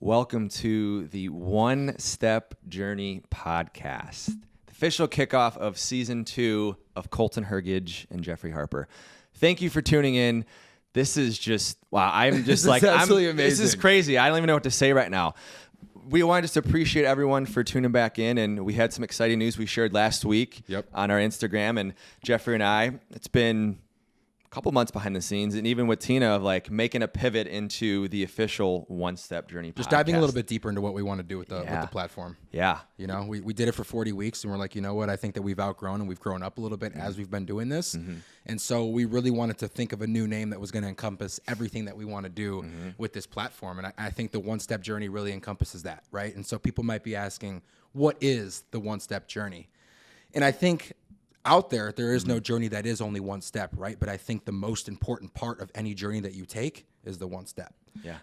Welcome to the One Step Journey podcast, the official kickoff of season 2 of Coleton Jeffrey Harper. Thank you for tuning in. This is just, wow, I'm just like, absolutely amazing. This is crazy. I don't even know what to say right now. We want to just appreciate everyone for tuning back in, and we had some exciting news we shared last week on our Instagram, and Jeffrey and I, it's been couple months behind the scenes, and even with Tina, of like making a pivot into the official One Step Journey podcast. Just diving a little bit deeper into what we want to do with the platform. Yeah. You know, we did it for 40 weeks and we're like, you know what, I think that we've outgrown and we've grown up a little bit as we've been doing this. And so we really wanted to think of a new name that was going to encompass everything that we want to do with this platform. And I think the One Step Journey really encompasses that, right? And so people might be asking, what is the One Step Journey? And I think out there is no journey that is only one step, right? But I think the most important part of any journey that you take is the one step,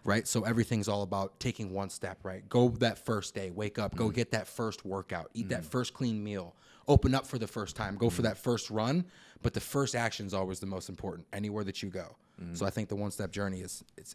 right? So everything's all about taking one step, right? Go that first day, wake up, go get that first workout, eat that first clean meal, open up for the first time, go for that first run. But the first action is always the most important anywhere that you go. So I think the One Step Journey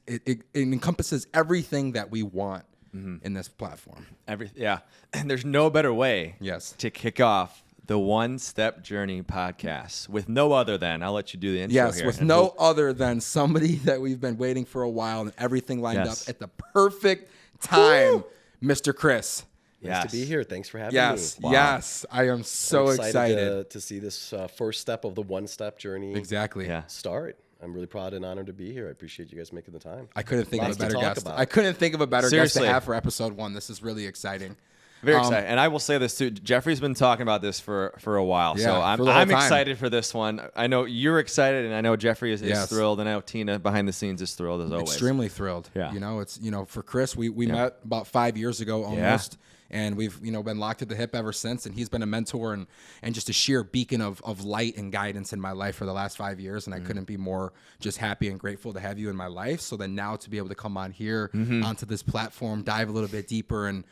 it encompasses everything that we want in this platform. And there's no better way to kick off the One Step Journey podcast with no other than, I'll let you do the intro here. With no other than somebody that we've been waiting for a while and everything lined up at the perfect time, Mr. Kris. Nice to be here. Thanks for having me. Yes. I am so excited to see this first step of the One Step Journey start. I'm really proud and honored to be here. I appreciate you guys making the time. I couldn't think of a better guest. I couldn't think of a better guest to have for episode 1. This is really exciting. Very excited. And I will say this too. Jeffrey's been talking about this for a while. So I'm excited for this one. I know you're excited, and I know Jeffrey is thrilled, and I know Tina behind the scenes is thrilled as always. Extremely thrilled. Yeah. You know, it's, for Kris, we met about 5 years ago almost. And we've, been locked at the hip ever since. And he's been a mentor and just a sheer beacon of light and guidance in my life for the last 5 years. And I couldn't be more just happy and grateful to have you in my life. So then now to be able to come on here onto this platform, dive a little bit deeper and,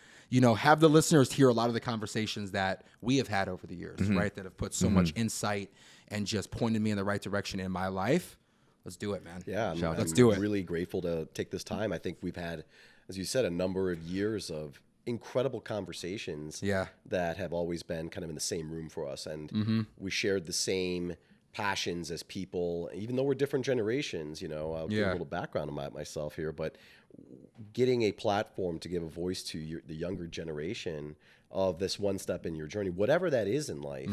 have the listeners hear a lot of the conversations that we have had over the years, right? That have put so much insight and just pointed me in the right direction in my life. Let's do it, man. Yeah, let's do it. I'm really grateful to take this time. I think we've had, as you said, a number of years of incredible conversations that have always been kind of in the same room for us. And we shared the same passions as people, even though we're different generations. I'll give a little background on myself here, but getting a platform to give a voice to the younger generation of this one step in your journey, whatever that is in life,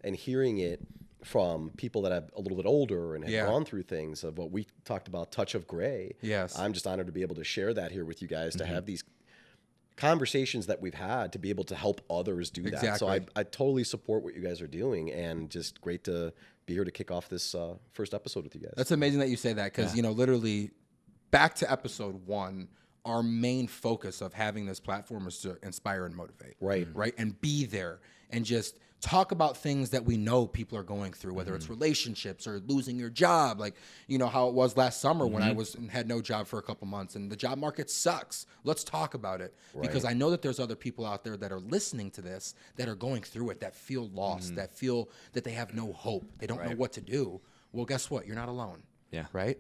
and hearing it from people that are a little bit older and have gone through things of what we talked about, touch of gray. I'm just honored to be able to share that here with you guys, to have these conversations that we've had, to be able to help others do that. So I totally support what you guys are doing, and just great to be here to kick off this first episode with you guys. That's amazing that you say that, because literally back to episode 1, our main focus of having this platform is to inspire and motivate, right, and be there and just talk about things that we know people are going through, whether it's relationships or losing your job, like how it was last summer when I had no job for a couple months and the job market sucks. Let's talk about it, because I know that there's other people out there that are listening to this that are going through it, that feel lost, that feel that they have no hope, they don't know what to do. Well, guess what? You're not alone. Right.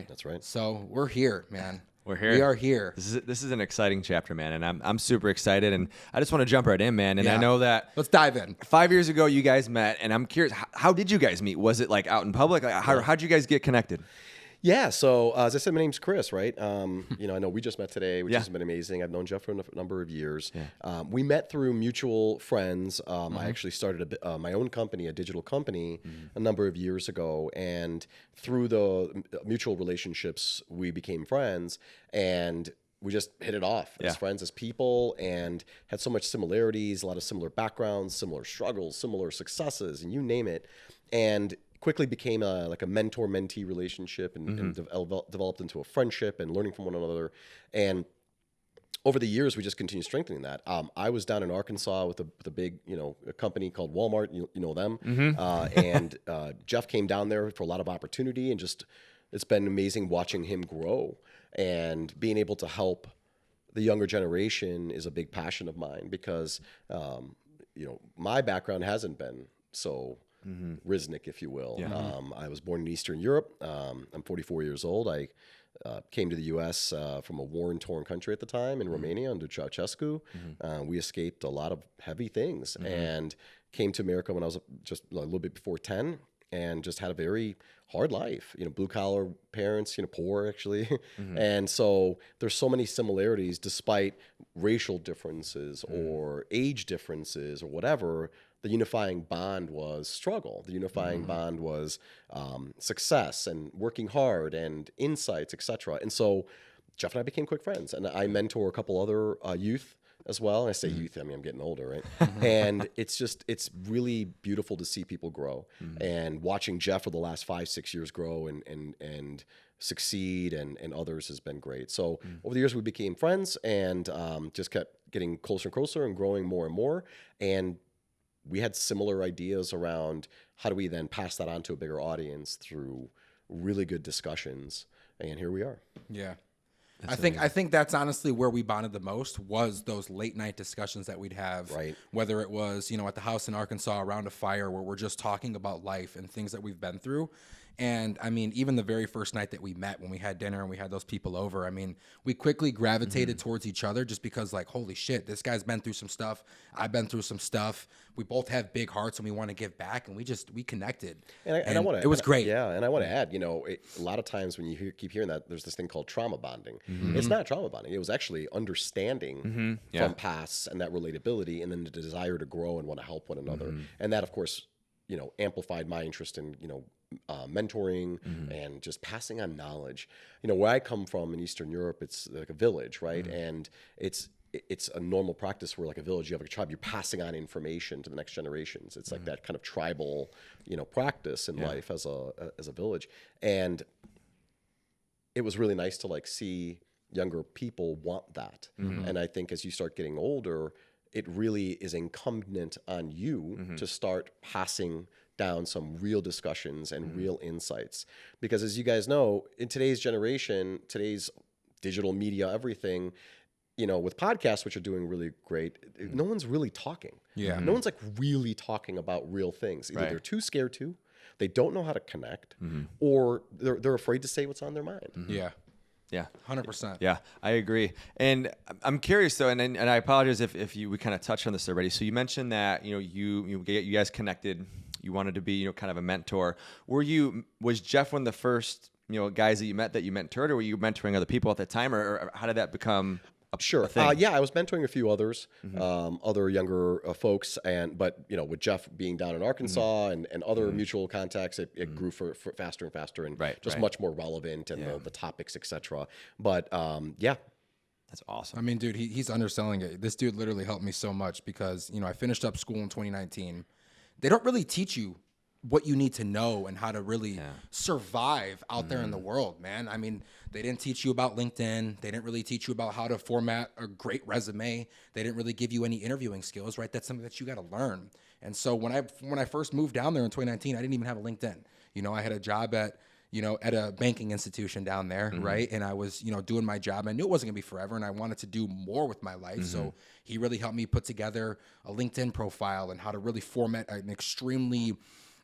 That's right. So we're here, man. We're here. We are here. This is an exciting chapter, man, and I'm super excited, and I just want to jump right in, man. And I know that let's dive in. 5 years ago, you guys met, and I'm curious, how did you guys meet? Was it like out in public? Like, how'd you guys get connected? Yeah, so as I said, my name's Kris, right? I know we just met today, which has been amazing. I've known Jeff for a number of years. We met through mutual friends. I actually started my own company, a digital company, a number of years ago. And through the mutual relationships, we became friends. And we just hit it off as friends, as people, and had so much similarities, a lot of similar backgrounds, similar struggles, similar successes, and you name it. And quickly became like a mentor-mentee relationship, and developed into a friendship and learning from one another. And over the years, we just continued strengthening that. I was down in Arkansas with a big, a company called Walmart. You know them. And Jeff came down there for a lot of opportunity, and just it's been amazing watching him grow and being able to help the younger generation is a big passion of mine, because my background hasn't been so Riznik, if you will. Yeah. I was born in Eastern Europe. I'm 44 years old. I came to the U.S. From a war-torn country at the time in Romania under Ceausescu. We escaped a lot of heavy things and came to America when I was just a little bit before 10 and just had a very hard life, blue-collar parents, poor actually. And so there's so many similarities despite racial differences or age differences or whatever. The unifying bond was struggle. The unifying bond was success and working hard and insights, etc. And so Jeff and I became quick friends. And I mentor a couple other youth as well. And I say youth, I mean, I'm getting older, right? And it's really beautiful to see people grow. And watching Jeff for the last 5-6 years grow and succeed and others has been great. So over the years, we became friends and just kept getting closer and closer and growing more and more. And we had similar ideas around how do we then pass that on to a bigger audience through really good discussions. And here we are. Yeah. I think that's honestly where we bonded the most was those late night discussions that we'd have. Right. Whether it was, at the house in Arkansas around a fire where we're just talking about life and things that we've been through. And I mean, even the very first night that we met when we had dinner and we had those people over, I mean, we quickly gravitated towards each other just because like, holy shit, this guy's been through some stuff. I've been through some stuff. We both have big hearts and we want to give back and we connected. And I want to, it was great. Yeah. And I want to add, a lot of times when you keep hearing that, there's this thing called trauma bonding. It's not trauma bonding. It was actually understanding from pasts and that relatability and then the desire to grow and want to help one another. And that, of course, amplified my interest in, mentoring and just passing on knowledge. Where I come from in Eastern Europe, it's like a village, right? And it's a normal practice where like a village, you have a tribe, you're passing on information to the next generations. It's like that kind of tribal, practice in life as a village. And it was really nice to like see younger people want that. And I think as you start getting older, it really is incumbent on you to start passing down some real discussions and real insights. Because as you guys know, in today's generation, today's digital media, everything, with podcasts, which are doing really great, no one's really talking. Yeah. No one's like really talking about real things. Either they're too scared to, they don't know how to connect, or they're afraid to say what's on their mind. Yeah. Yeah. 100%. Yeah, I agree. And I'm curious though, and I apologize if we kind of touched on this already. So you mentioned that, you guys connected, you wanted to be, kind of a mentor. Was Jeff one of the first, guys that you met that you mentored, or were you mentoring other people at the time, or how did that become a thing? Yeah, I was mentoring a few others, other younger folks, but with Jeff being down in Arkansas and other mutual contacts, it grew for faster and faster and much more relevant and the topics, etc. But yeah. That's awesome. I mean, dude, he's underselling it. This dude literally helped me so much because, I finished up school in 2019. They don't really teach you what you need to know and how to really survive out there in the world, man. I mean, they didn't teach you about LinkedIn. They didn't really teach you about how to format a great resume. They didn't really give you any interviewing skills, right? That's something that you got to learn. And so when I first moved down there in 2019, I didn't even have a LinkedIn. I had a job at a banking institution down there, right? And I was, doing my job. I knew it wasn't gonna be forever and I wanted to do more with my life. So he really helped me put together a LinkedIn profile and how to really format an extremely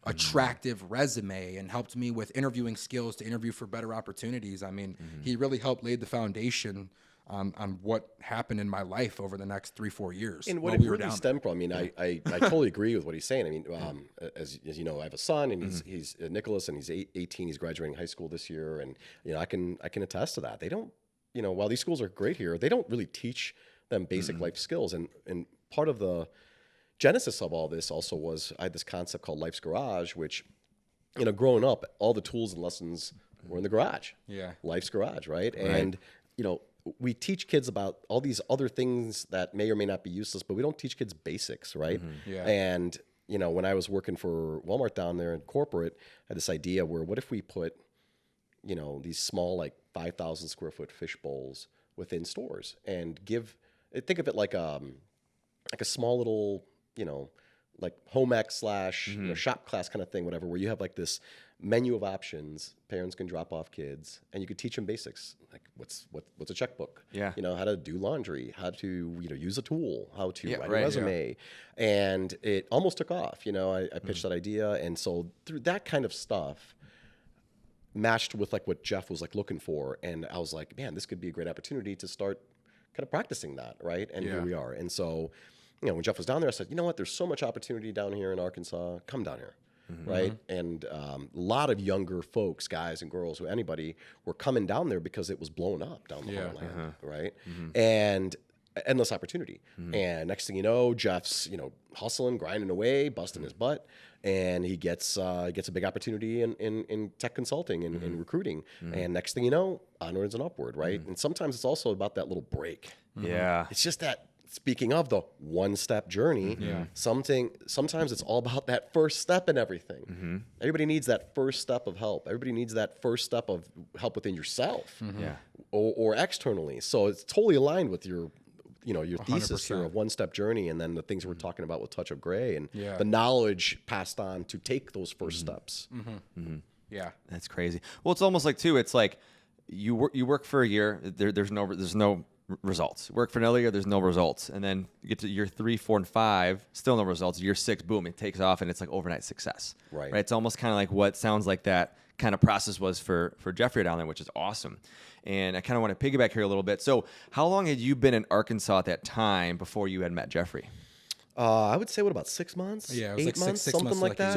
attractive resume and helped me with interviewing skills to interview for better opportunities. I mean, he really helped lay the foundation on what happened in my life over the next 3-4 years. And what it really stemmed from, I mean, I totally agree with what he's saying. I mean, as you know, I have a son and he's Nicholas and he's 18. He's graduating high school this year. And, I can attest to that. They don't, while these schools are great here, they don't really teach them basic life skills. And part of the genesis of all this also was I had this concept called Life's Garage, which, growing up, all the tools and lessons were in the garage. Yeah. Life's Garage, right? And, we teach kids about all these other things that may or may not be useless, but we don't teach kids basics, right? Yeah. And, when I was working for Walmart down there in corporate, I had this idea where what if we put, these small, like 5,000 square foot fish bowls within stores and think of it like a small little, like home ec / shop class kind of thing, whatever, where you have like this menu of options. Parents can drop off kids, and you could teach them basics like what's a checkbook. Yeah. How to do laundry, how to use a tool, how to write a right, resume, and it almost took off. I pitched that idea, and so through that kind of stuff, matched with like what Jeff was like looking for, and I was like, man, this could be a great opportunity to start kind of practicing that, right? And here we are. And so, when Jeff was down there, I said, you know what? There's so much opportunity down here in Arkansas. Come down here. Right. And a lot of younger folks, guys and girls, anybody, were coming down there because it was blown up down the Heartland. Right. And endless opportunity. And next thing you know, Jeff's, hustling, grinding away, busting his butt. And he gets a big opportunity in tech consulting and in recruiting. And next thing you know, onwards and upward. Right. And sometimes it's also about that little break. Yeah. It's just that. Speaking of the one-step journey, sometimes it's all about that first step in everything. Everybody needs that first step of help. Everybody needs that first step of help within yourself or externally. So it's totally aligned with your thesis 100%. here of one-step journey, and then the things we're talking about with Touch of Gray and the knowledge passed on to take those first steps. Yeah, that's crazy. Well, it's almost like too. It's like you work for a year. There's no results. Work for another year, there's no results. And then you get to year 3, 4, and 5, still no results. Year 6, boom, it takes off, and it's like overnight success. Right? It's almost kind of like what sounds like that kind of process was for Jeffrey down there, which is awesome. And I kind of want to piggyback here a little bit. So how long had you been in Arkansas at that time before you had met Jeffrey? I would say, about 6 months? Yeah, it was 8 like months, six something months like that.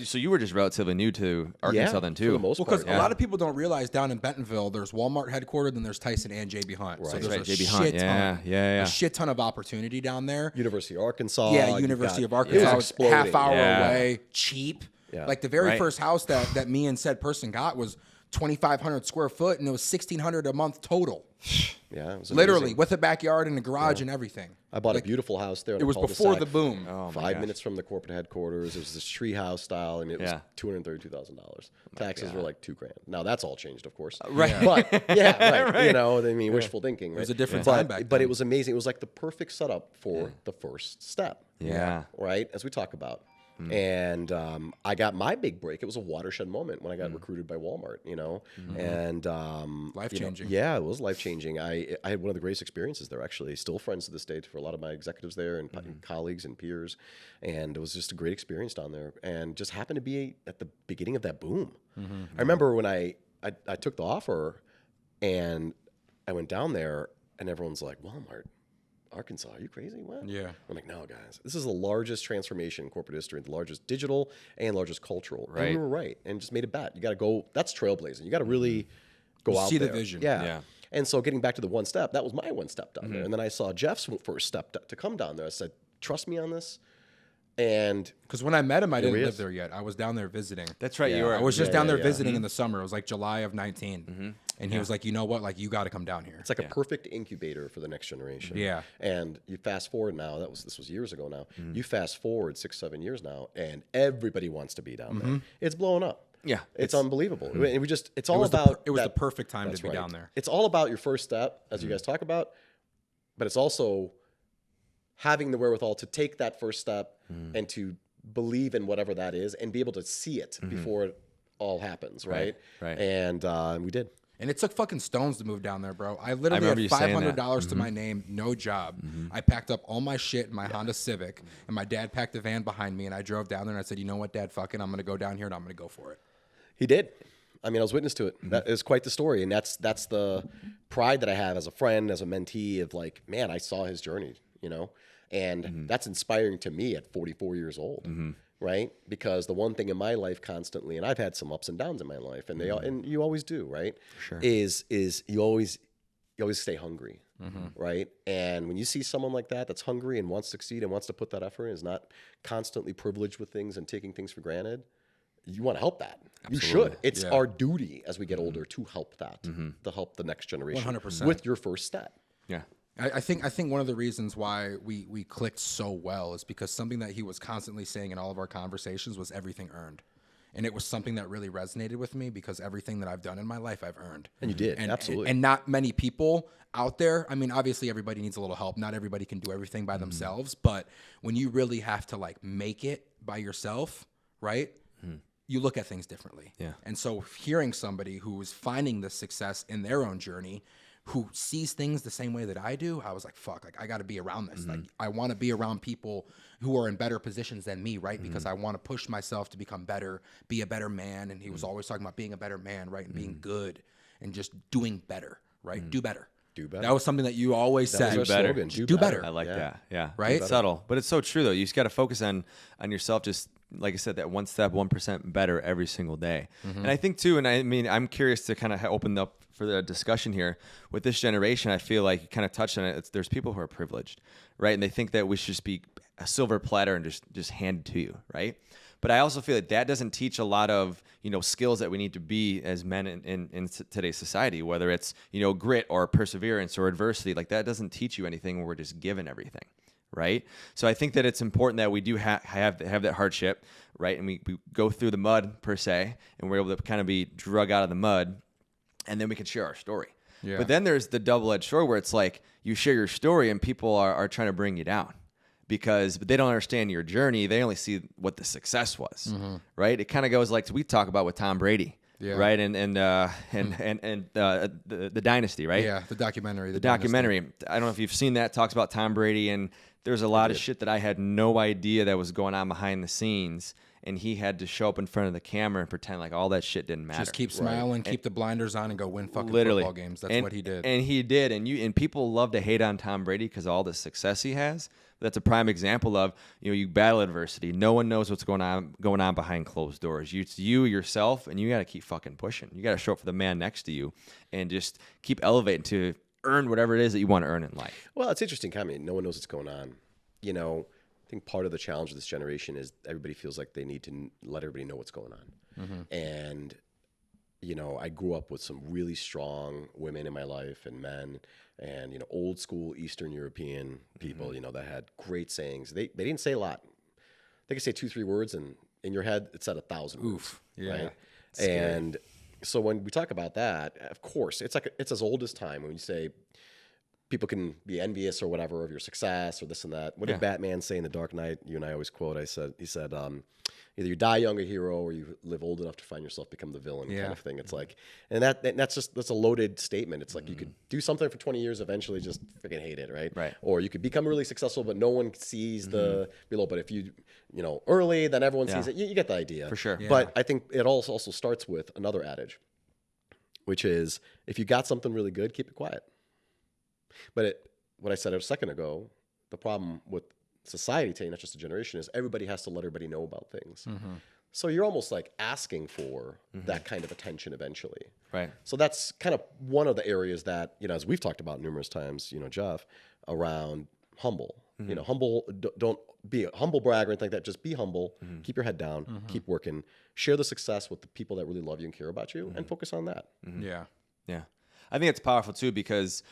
So you were just relatively new to Arkansas then, too. For the most because part, a lot of people don't realize down in Bentonville, there's Walmart headquartered, and there's Tyson and JB Hunt. Right. So That's there's right, a JB Hunt. shit ton, Yeah. a shit ton of opportunity down there. University of Arkansas. Yeah, University of Arkansas was exploding. half hour away, cheap. Yeah. Like the very first house that me and said person got was 2,500 square foot, and it was 1,600 a month total. Yeah, it was literally amazing. with a backyard and a garage and everything. I bought a beautiful house there. It was before the boom. Oh, my 5 gosh. minutes from the corporate headquarters. It was this tree house style, and it was $232,000. Taxes were like $2,000. Now that's all changed, of course. Right. But right. Wishful thinking. Right? It was a different time back then. But it was amazing. It was like the perfect setup for the first step. Yeah. Right, as we talk about. And I got my big break. It was a watershed moment when I got recruited by Walmart, and Life-changing. Yeah, it was life-changing. I had one of the greatest experiences there, actually. Still friends to this day for a lot of my executives there and colleagues and peers. And it was just a great experience down there, and just happened to be at the beginning of that boom. I remember when I took the offer and I went down there, and everyone's like, Walmart, Arkansas, are you crazy? What? Yeah. I'm like, no, guys. This is the largest transformation in corporate history, the largest digital and largest cultural. Right. And we were right, and just made a bet. You got to go. That's trailblazing. You got to really go out see there. the vision. Yeah. And so getting back to the one step, that was my one step down there. And then I saw Jeff's first step to come down there. I said, trust me on this. And Because when I met him, I didn't he live is. there yet. I was down there visiting. That's right. Yeah. You were. I was just down there visiting Mm-hmm. in the summer. It was like July of 19. And he was like, you know what? Like, you got to come down here. it's like a perfect incubator for the next generation. Yeah. And you fast forward now, this was years ago now. You fast forward 6-7 years now, and everybody wants to be down there. It's blowing up. Yeah. It's unbelievable. And we just, it's all it was about. the that- perfect time that's to be right. down there. It's all about your first step, as you guys talk about, but it's also having the wherewithal to take that first step and to believe in whatever that is and be able to see it before it all happens, right? Right. And we did. And it took fucking stones to move down there, bro. I literally remember you had saying that. $500 to my name, no job. I packed up all my shit in my Honda Civic, and my dad packed a van behind me, and I drove down there, and I said, you know what, Dad, fuck it, I'm going to go down here, and I'm going to go for it. He did. I mean, I was witness to it. That is quite the story, and that's the pride that I have as a friend, as a mentee, of like, man, I saw his journey, and that's inspiring to me at 44 years old, right? Because the one thing in my life constantly, and I've had some ups and downs in my life, and and you always do, right? Sure. Is you always stay hungry, right? And when you see someone like that that's hungry and wants to succeed and wants to put that effort in, is not constantly privileged with things and taking things for granted, you want to help that. You should. It's our duty as we get older to help that, to help the next generation 100%. with your first step. Yeah. I think one of the reasons why we clicked so well is because something that he was constantly saying in all of our conversations was everything earned. And it was something that really resonated with me because everything that I've done in my life, I've earned. And you did, absolutely. And not many people out there, I mean, obviously everybody needs a little help. Not everybody can do everything by themselves. But when you really have to like make it by yourself, right? you look at things differently. Yeah. And so hearing somebody who is finding the success in their own journey, who sees things the same way that I do, I was like, fuck, like I got to be around this. Like I want to be around people who are in better positions than me, right? Because I want to push myself to become better, be a better man. And he was always talking about being a better man, right? And being good and just doing better, right? Do better. Do better. That was something that you always said. Was our slogan, Do better. I like that. Yeah. Right? It's subtle, but it's so true though. You just got to focus on yourself. Just like I said, that one step, 1% better every single day. And I think too, and I mean, I'm curious to kind of open up for the discussion here with this generation. I feel like you kind of touched on it. There's people who are privileged, right? And they think that we should just be a silver platter and just hand it to you, right? But I also feel that doesn't teach a lot of, skills that we need to be as men in today's society, whether it's, grit or perseverance or adversity. Like that doesn't teach you anything when we're just given everything, right? So I think that it's important that we do have that hardship, right? And we go through the mud per se, and we're able to kind of be drug out of the mud, and then we can share our story. Yeah. But then there's the double-edged sword where it's like you share your story and people are trying to bring you down. But they don't understand your journey. They only see what the success was, right? It kind of goes like we talk about with Tom Brady, right? And the dynasty, right? Yeah, the documentary. The documentary. I don't know if you've seen that. It talks about Tom Brady, and there's a lot of shit that I had no idea that was going on behind the scenes, and he had to show up in front of the camera and pretend like all that shit didn't matter. Just keep smiling, keep the blinders on, and go win fucking literally football games. That's what he did. And he did. And people love to hate on Tom Brady because of all the success he has. That's a prime example of, you battle adversity. No one knows what's going on behind closed doors. It's you, yourself, and you got to keep fucking pushing. You got to show up for the man next to you and just keep elevating to earn whatever it is that you want to earn in life. Well, it's interesting comment. No one knows what's going on. I think part of the challenge of this generation is everybody feels like they need to let everybody know what's going on. And, I grew up with some really strong women in my life and men and, old school Eastern European people, that had great sayings. They didn't say a lot. They could say 2-3 words, and in your head, it said 1,000 words. Yeah. Right? And so when we talk about that, of course, it's as old as time when you say people can be envious or whatever of your success or this and that. What did Batman say in The Dark Knight? You and I always quote. He said, either you die young a hero or you live old enough to find yourself become the villain kind of thing. It's like, and that's a loaded statement. It's like you could do something for 20 years, eventually just freaking hate it, right? Right. Or you could become really successful, but no one sees the below. But if you early, then everyone sees it. You get the idea. For sure. Yeah. But I think it also starts with another adage, which is if you got something really good, keep it quiet. But what I said a second ago, the problem with society today, not just a generation, is everybody has to let everybody know about things. So you're almost like asking for that kind of attention eventually. Right. So that's kind of one of the areas that, as we've talked about numerous times, Jeff, around humble. Humble, don't be a humble brag or anything like that. Just be humble, keep your head down, keep working, share the success with the people that really love you and care about you, and focus on that. Yeah. Yeah. I think it's powerful too because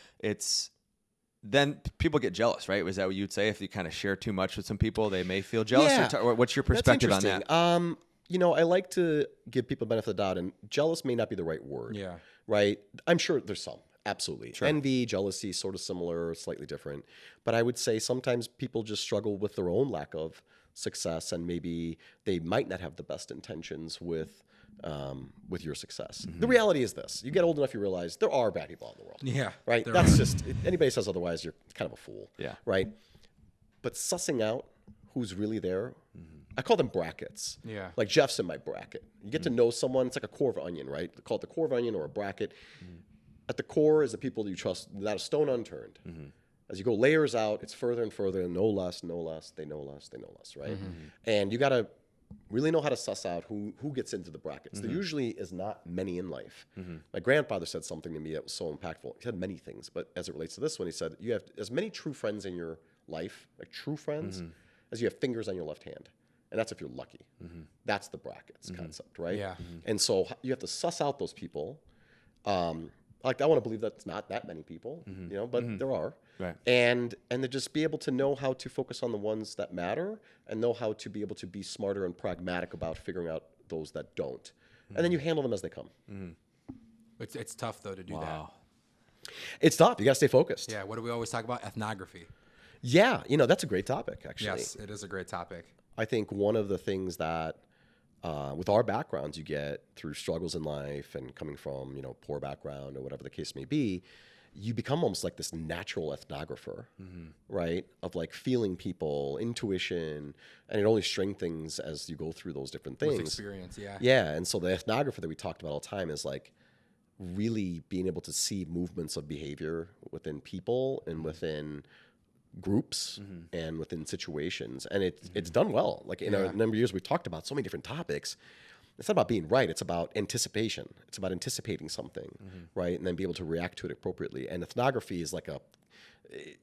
then people get jealous, right? Was that what you'd say? If you kind of share too much with some people, they may feel jealous. Yeah. Or what's your perspective on that? I like to give people the benefit of the doubt, and jealous may not be the right word. Yeah. Right? I'm sure there's some. Absolutely. Sure. Envy, jealousy, sort of similar, slightly different. But I would say sometimes people just struggle with their own lack of success, and maybe they might not have the best intentions with your success. The reality is this: you get old enough, you realize there are bad people out in the world. Yeah. Right? That's just, anybody says otherwise, you're kind of a fool. Yeah. Right? But sussing out who's really there, I call them brackets. Yeah. Like Jeff's in my bracket. You get to know someone, it's like a core of onion, right? They call it the core of onion or a bracket. At the core is the people that you trust, not a stone unturned. As you go layers out, it's further and further, no less, they know less, right? And you got to really know how to suss out who gets into the brackets. There usually is not many in life. My grandfather said something to me that was so impactful. He said many things, but as it relates to this one, he said, you have as many true friends in your life, like true friends, as you have fingers on your left hand. And that's if you're lucky. That's the brackets concept, right? Yeah. And so you have to suss out those people. Like I want to believe that's not that many people, but there are. Right. And to just be able to know how to focus on the ones that matter and know how to be able to be smarter and pragmatic about figuring out those that don't. And then you handle them as they come. It's tough though to do that. It's tough. You got to stay focused. Yeah. What do we always talk about? Ethnography. Yeah. That's a great topic, actually. Yes, it is a great topic. I think one of the things that with our backgrounds, you get through struggles in life and coming from, poor background or whatever the case may be, you become almost like this natural ethnographer, right? Of like feeling people, intuition, and it only strengthens as you go through those different things. With experience, yeah. Yeah, and so the ethnographer that we talked about all the time is like really being able to see movements of behavior within people and within groups and within situations, and it's done well. Like in a number of years, we've talked about so many different topics. It's not about being right. It's about anticipation. It's about anticipating something, right, and then be able to react to it appropriately. And ethnography is like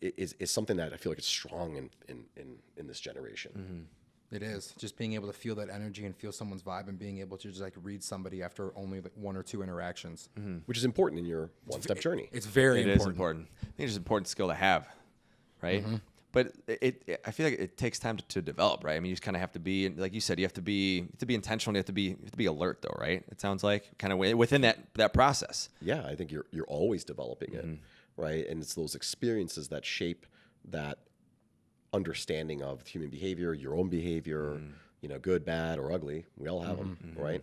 is something that I feel like it's strong in this generation. It is just being able to feel that energy and feel someone's vibe and being able to just like read somebody after only like 1 or 2 interactions, which is important in your one-step journey. It's very important. It is important. I think it's an important skill to have, right? But I feel like it takes time to develop, right? I mean, you just kind of have to be, like you said, you have to be intentional. You have to be alert, though, right? It sounds like kind of within that process. Yeah, I think you're always developing it, right? And it's those experiences that shape that understanding of human behavior, your own behavior, good, bad, or ugly. We all have them, right?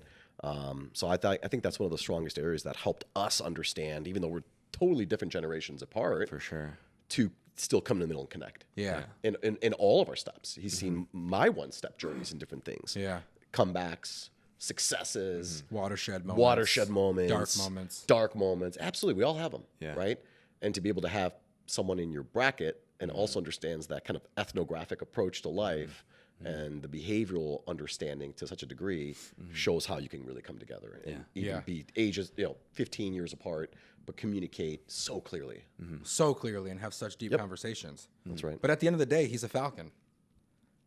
So I think that's one of the strongest areas that helped us understand, even though we're totally different generations apart, for sure, to still come in the middle and connect. Yeah. In all of our steps. He's seen my one-step journeys in different things. Yeah. Comebacks, successes. Watershed moments. Dark moments. Absolutely. We all have them. Yeah. Right? And to be able to have someone in your bracket and also understands that kind of ethnographic approach to life and the behavioral understanding to such a degree shows how you can really come together and even be ages, 15 years apart, but communicate so clearly. So clearly and have such deep conversations. That's right. But at the end of the day, he's a Falcon.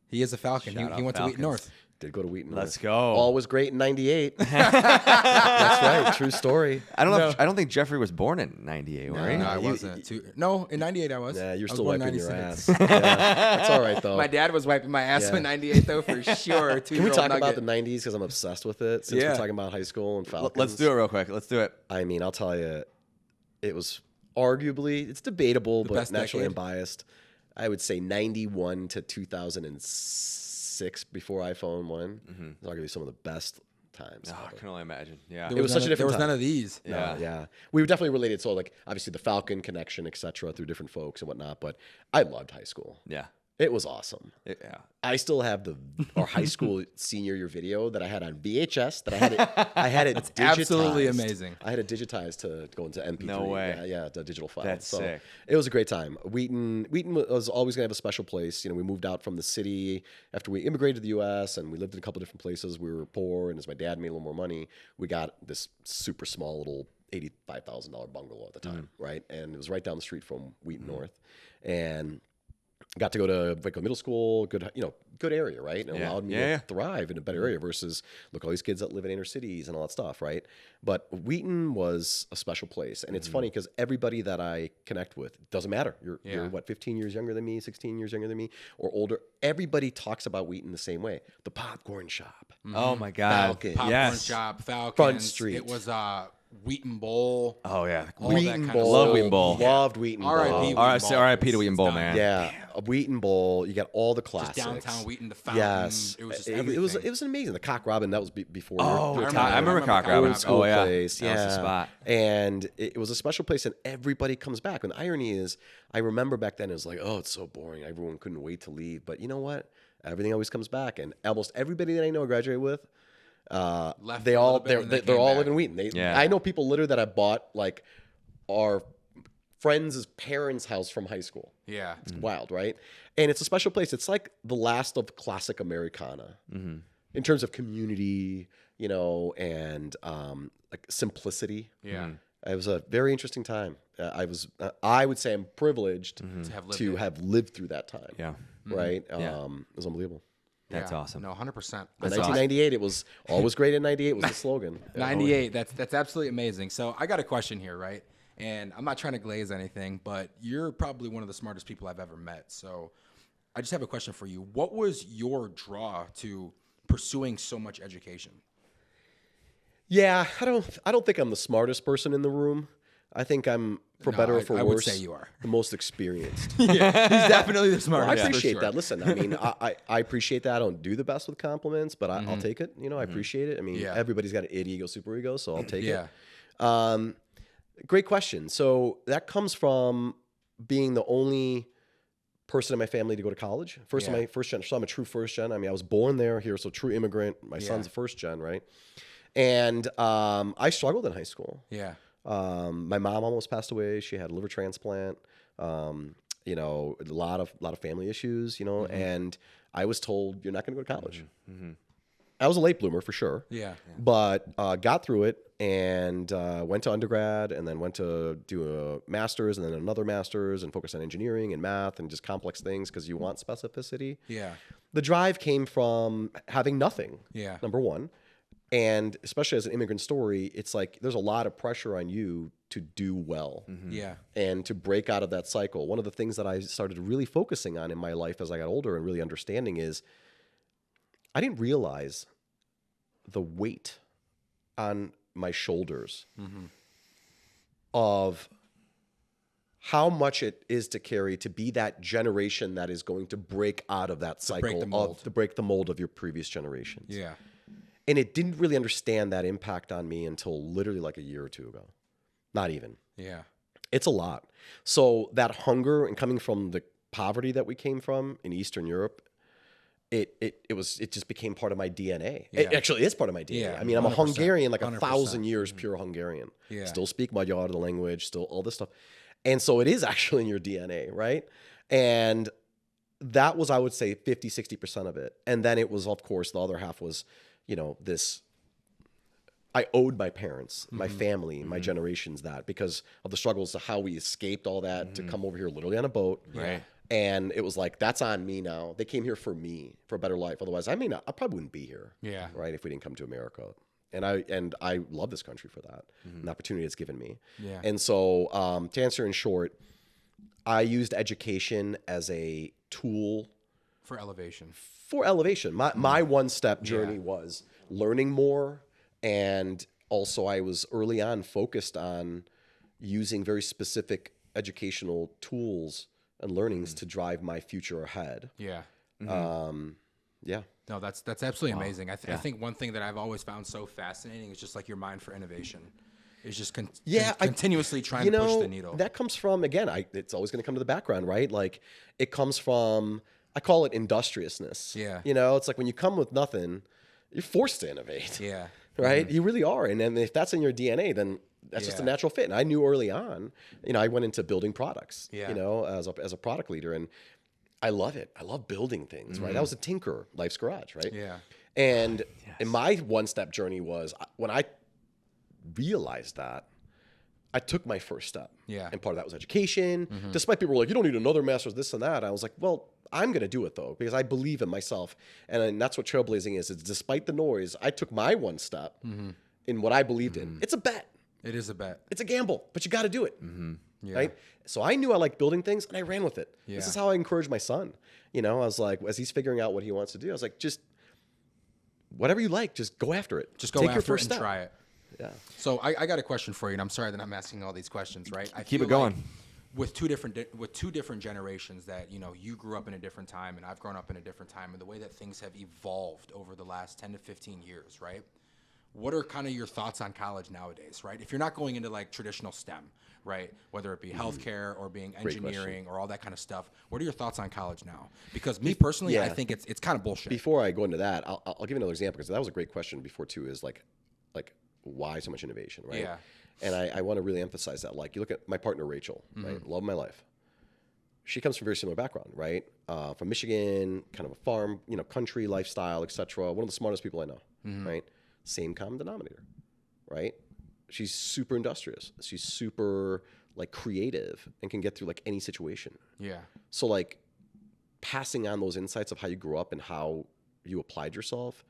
He is a Falcon. He went to Wheaton North. Did go to Wheaton. Let's go. All was great in '98. That's right. True story. I don't know. I don't think Jeffrey was born in '98, right? No, I wasn't. No, in '98 I was. Yeah, you're I was still born in wiping your 96. ass. Yeah, that's all right, though. My dad was wiping my ass in '98, though, for sure. Can we talk about the '90s? Because I'm obsessed with it. Since we're talking about high school and Falcons. Let's do it real quick. Let's do it. I mean, I'll tell you, it was arguably, it's debatable, but naturally decade? I'm biased. I would say 91 to 2006 before iPhone 1. It's arguably some of the best times. Oh, I can only imagine. Yeah. It was such a different time. There was none of these. Yeah. Yeah. We were definitely related. So, like, obviously the Falcon connection, et cetera, through different folks and whatnot. But I loved high school. Yeah. It was awesome. Yeah. I still have our high school senior year video that I had on VHS. That I had it. It's digitized. Absolutely amazing. I had it digitized to go into MP3. No way. Yeah, the digital file. That's sick. It was a great time. Wheaton was always gonna have a special place. We moved out from the city after we immigrated to the U.S. and we lived in a couple different places. We were poor, and as my dad made a little more money, we got this super small little $85,000 bungalow at the time, right? And it was right down the street from Wheaton North, and got to go to like a middle school, good area, right? And it allowed me to thrive in a better area versus look all these kids that live in inner cities and all that stuff, right? But Wheaton was a special place, and it's funny because everybody that I connect with, doesn't matter. You're what, 15 years younger than me, 16 years younger than me, or older. Everybody talks about Wheaton the same way. The popcorn shop. Oh my God. Falcon. Popcorn shop, Falcons. Front Street. It was Wheaton Bowl. Oh yeah. Wheaton Bowl. Love Wheaton Bowl. Loved Wheaton Bowl. R.I.P. to Wheaton Bowl, man. Yeah, a Wheaton Bowl. You got all the classics. Just downtown Wheaton, the Fountain. Yes, It was just everything. it was amazing. The Cock Robin, that was before. I remember Cock Robin. School yeah. place. That was the spot. And it was a special place, and everybody comes back. And the irony is, I remember back then it was like, oh, it's so boring. Everyone couldn't wait to leave. But you know what? Everything always comes back, and almost everybody that I know I graduated with. They're all live in Wheaton. I know people literally that I bought like our friends' parents' house from high school. Yeah. It's wild, right? And it's a special place. It's like the last of classic Americana in terms of community, and like simplicity. Yeah. It was a very interesting time. I would say I'm privileged to have lived through that time. Yeah. Right? It was unbelievable. That's awesome. No, 100%. In 1998, it was always great. In 98 was the slogan. 98. That's absolutely amazing. So I got a question here, right? And I'm not trying to glaze anything, but you're probably one of the smartest people I've ever met. So I just have a question for you. What was your draw to pursuing so much education? Yeah, I don't think I'm the smartest person in the room. I think I'm, for better or for worse, I would say you are the most experienced. Yeah, he's definitely the smartest. Well, I appreciate for sure. that. Listen, I mean, I appreciate that. I don't do the best with compliments, but I'll take it. You know, I appreciate it. I mean, everybody's got an id ego, super ego, so I'll take it. Great question. So that comes from being the only person in my family to go to college. First gen. So I'm a true first gen. I mean, I was born here, so true immigrant. My son's a first gen, right? And I struggled in high school. Yeah. My mom almost passed away. She had a liver transplant. You know, a lot of family issues. You know, and I was told you're not going to go to college. I was a late bloomer for sure. Yeah. But got through it and went to undergrad and then went to do a master's and then another master's and focused on engineering and math and just complex things because you want specificity. Yeah. The drive came from having nothing. Yeah. Number one. And especially as an immigrant story, it's like there's a lot of pressure on you to do well. Yeah. And to break out of that cycle. One of the things that I started really focusing on in my life as I got older and really understanding is I didn't realize the weight on my shoulders of how much it is to carry to be that generation that is going to break out of that cycle to break the mold of your previous generations. Yeah. And it didn't really understand that impact on me until literally like a year or two ago. Not even. Yeah. It's a lot. So that hunger and coming from the poverty that we came from in Eastern Europe, it just became part of my DNA. Yeah. It actually is part of my DNA. Yeah, I mean, I'm a 100%, Hungarian, like 100%. 1,000 years pure Hungarian. Yeah. Still speak Magyar, the language, still all this stuff. And so it is actually in your DNA, right? And that was, I would say, 50, 60% of it. And then it was, of course, the other half was, you know, I owed my parents, my family, my generations that because of the struggles of how we escaped all that to come over here literally on a boat. Right. And it was like, that's on me now. They came here for me, for a better life. Otherwise, I probably wouldn't be here. Yeah. Right. If we didn't come to America. And I love this country for that, an opportunity it's given me. Yeah. And so to answer in short, I used education as a tool For elevation. My one-step journey was learning more. And also I was early on focused on using very specific educational tools and learnings to drive my future ahead. Yeah. Yeah. No, that's absolutely amazing. I think one thing that I've always found so fascinating is just like your mind for innovation. It's just continuously trying to push the needle. That comes from, again, it's always going to come to the background, right? Like it comes from, I call it industriousness. Yeah. You know, it's like when you come with nothing, you're forced to innovate. Yeah. Right? You really are. And then if that's in your DNA, then that's just a natural fit. And I knew early on, you know, I went into building products, you know, as a product leader. And I love it. I love building things, right? I was a tinkerer, Life's Garage, right? Yeah. And my one-step journey was when I realized that, I took my first step. Yeah. And part of that was education. Despite people were like, you don't need another master's, this and that. I was like, well, I'm going to do it though, because I believe in myself. And that's what trailblazing is. It's despite the noise, I took my one step in what I believed in. It's a bet. It is a bet. It's a gamble, but you got to do it. Yeah. Right? So I knew I liked building things and I ran with it. Yeah. This is how I encourage my son. You know, I was like, as he's figuring out what he wants to do, I was like, just whatever you like, just go after it. Just go Take after your first it and step. try it. Yeah. So I got a question for you, and I'm sorry that I'm asking all these questions, right? I Keep feel it going. like with two different generations that, you know, you grew up in a different time and I've grown up in a different time, and the way that things have evolved over the last 10 to 15 years, right? What are kind of your thoughts on college nowadays, right? If you're not going into like traditional STEM, right? Whether it be healthcare or being engineering or all that kind of stuff, what are your thoughts on college now? Because me personally, I think it's kind of bullshit. Before I go into that, I'll give you another example, because that was a great question before too, is like why so much innovation, right? Yeah. And I want to really emphasize that. Like, you look at my partner, Rachel, right? Love of my life. She comes from a very similar background, right? From Michigan, kind of a farm, you know, country lifestyle, etc. One of the smartest people I know, right? Same common denominator, right? She's super industrious. She's super like creative and can get through like any situation. Yeah. So like passing on those insights of how you grew up and how you applied yourself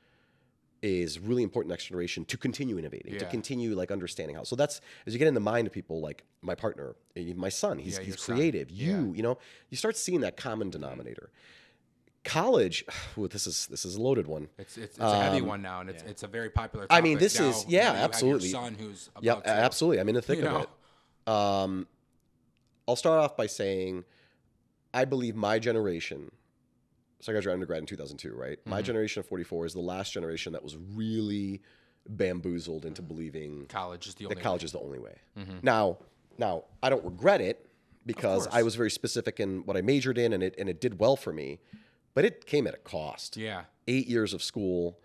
is really important next generation to continue innovating, to continue like understanding how. So that's, as you get in the mind of people like my partner, my son, he's creative. You know, you start seeing that common denominator. College, this is a loaded one. It's a heavy one now, and it's a very popular topic. I mean, this now, is now absolutely. You have your son who's about to, absolutely. I'm in the thick of it. I'll start off by saying I believe my generation, so I graduated undergrad in 2002, right? My generation of 44 is the last generation that was really bamboozled into believing College is the only way. Now, I don't regret it because I was very specific in what I majored in, and it did well for me, but it came at a cost. Yeah. 8 years of school.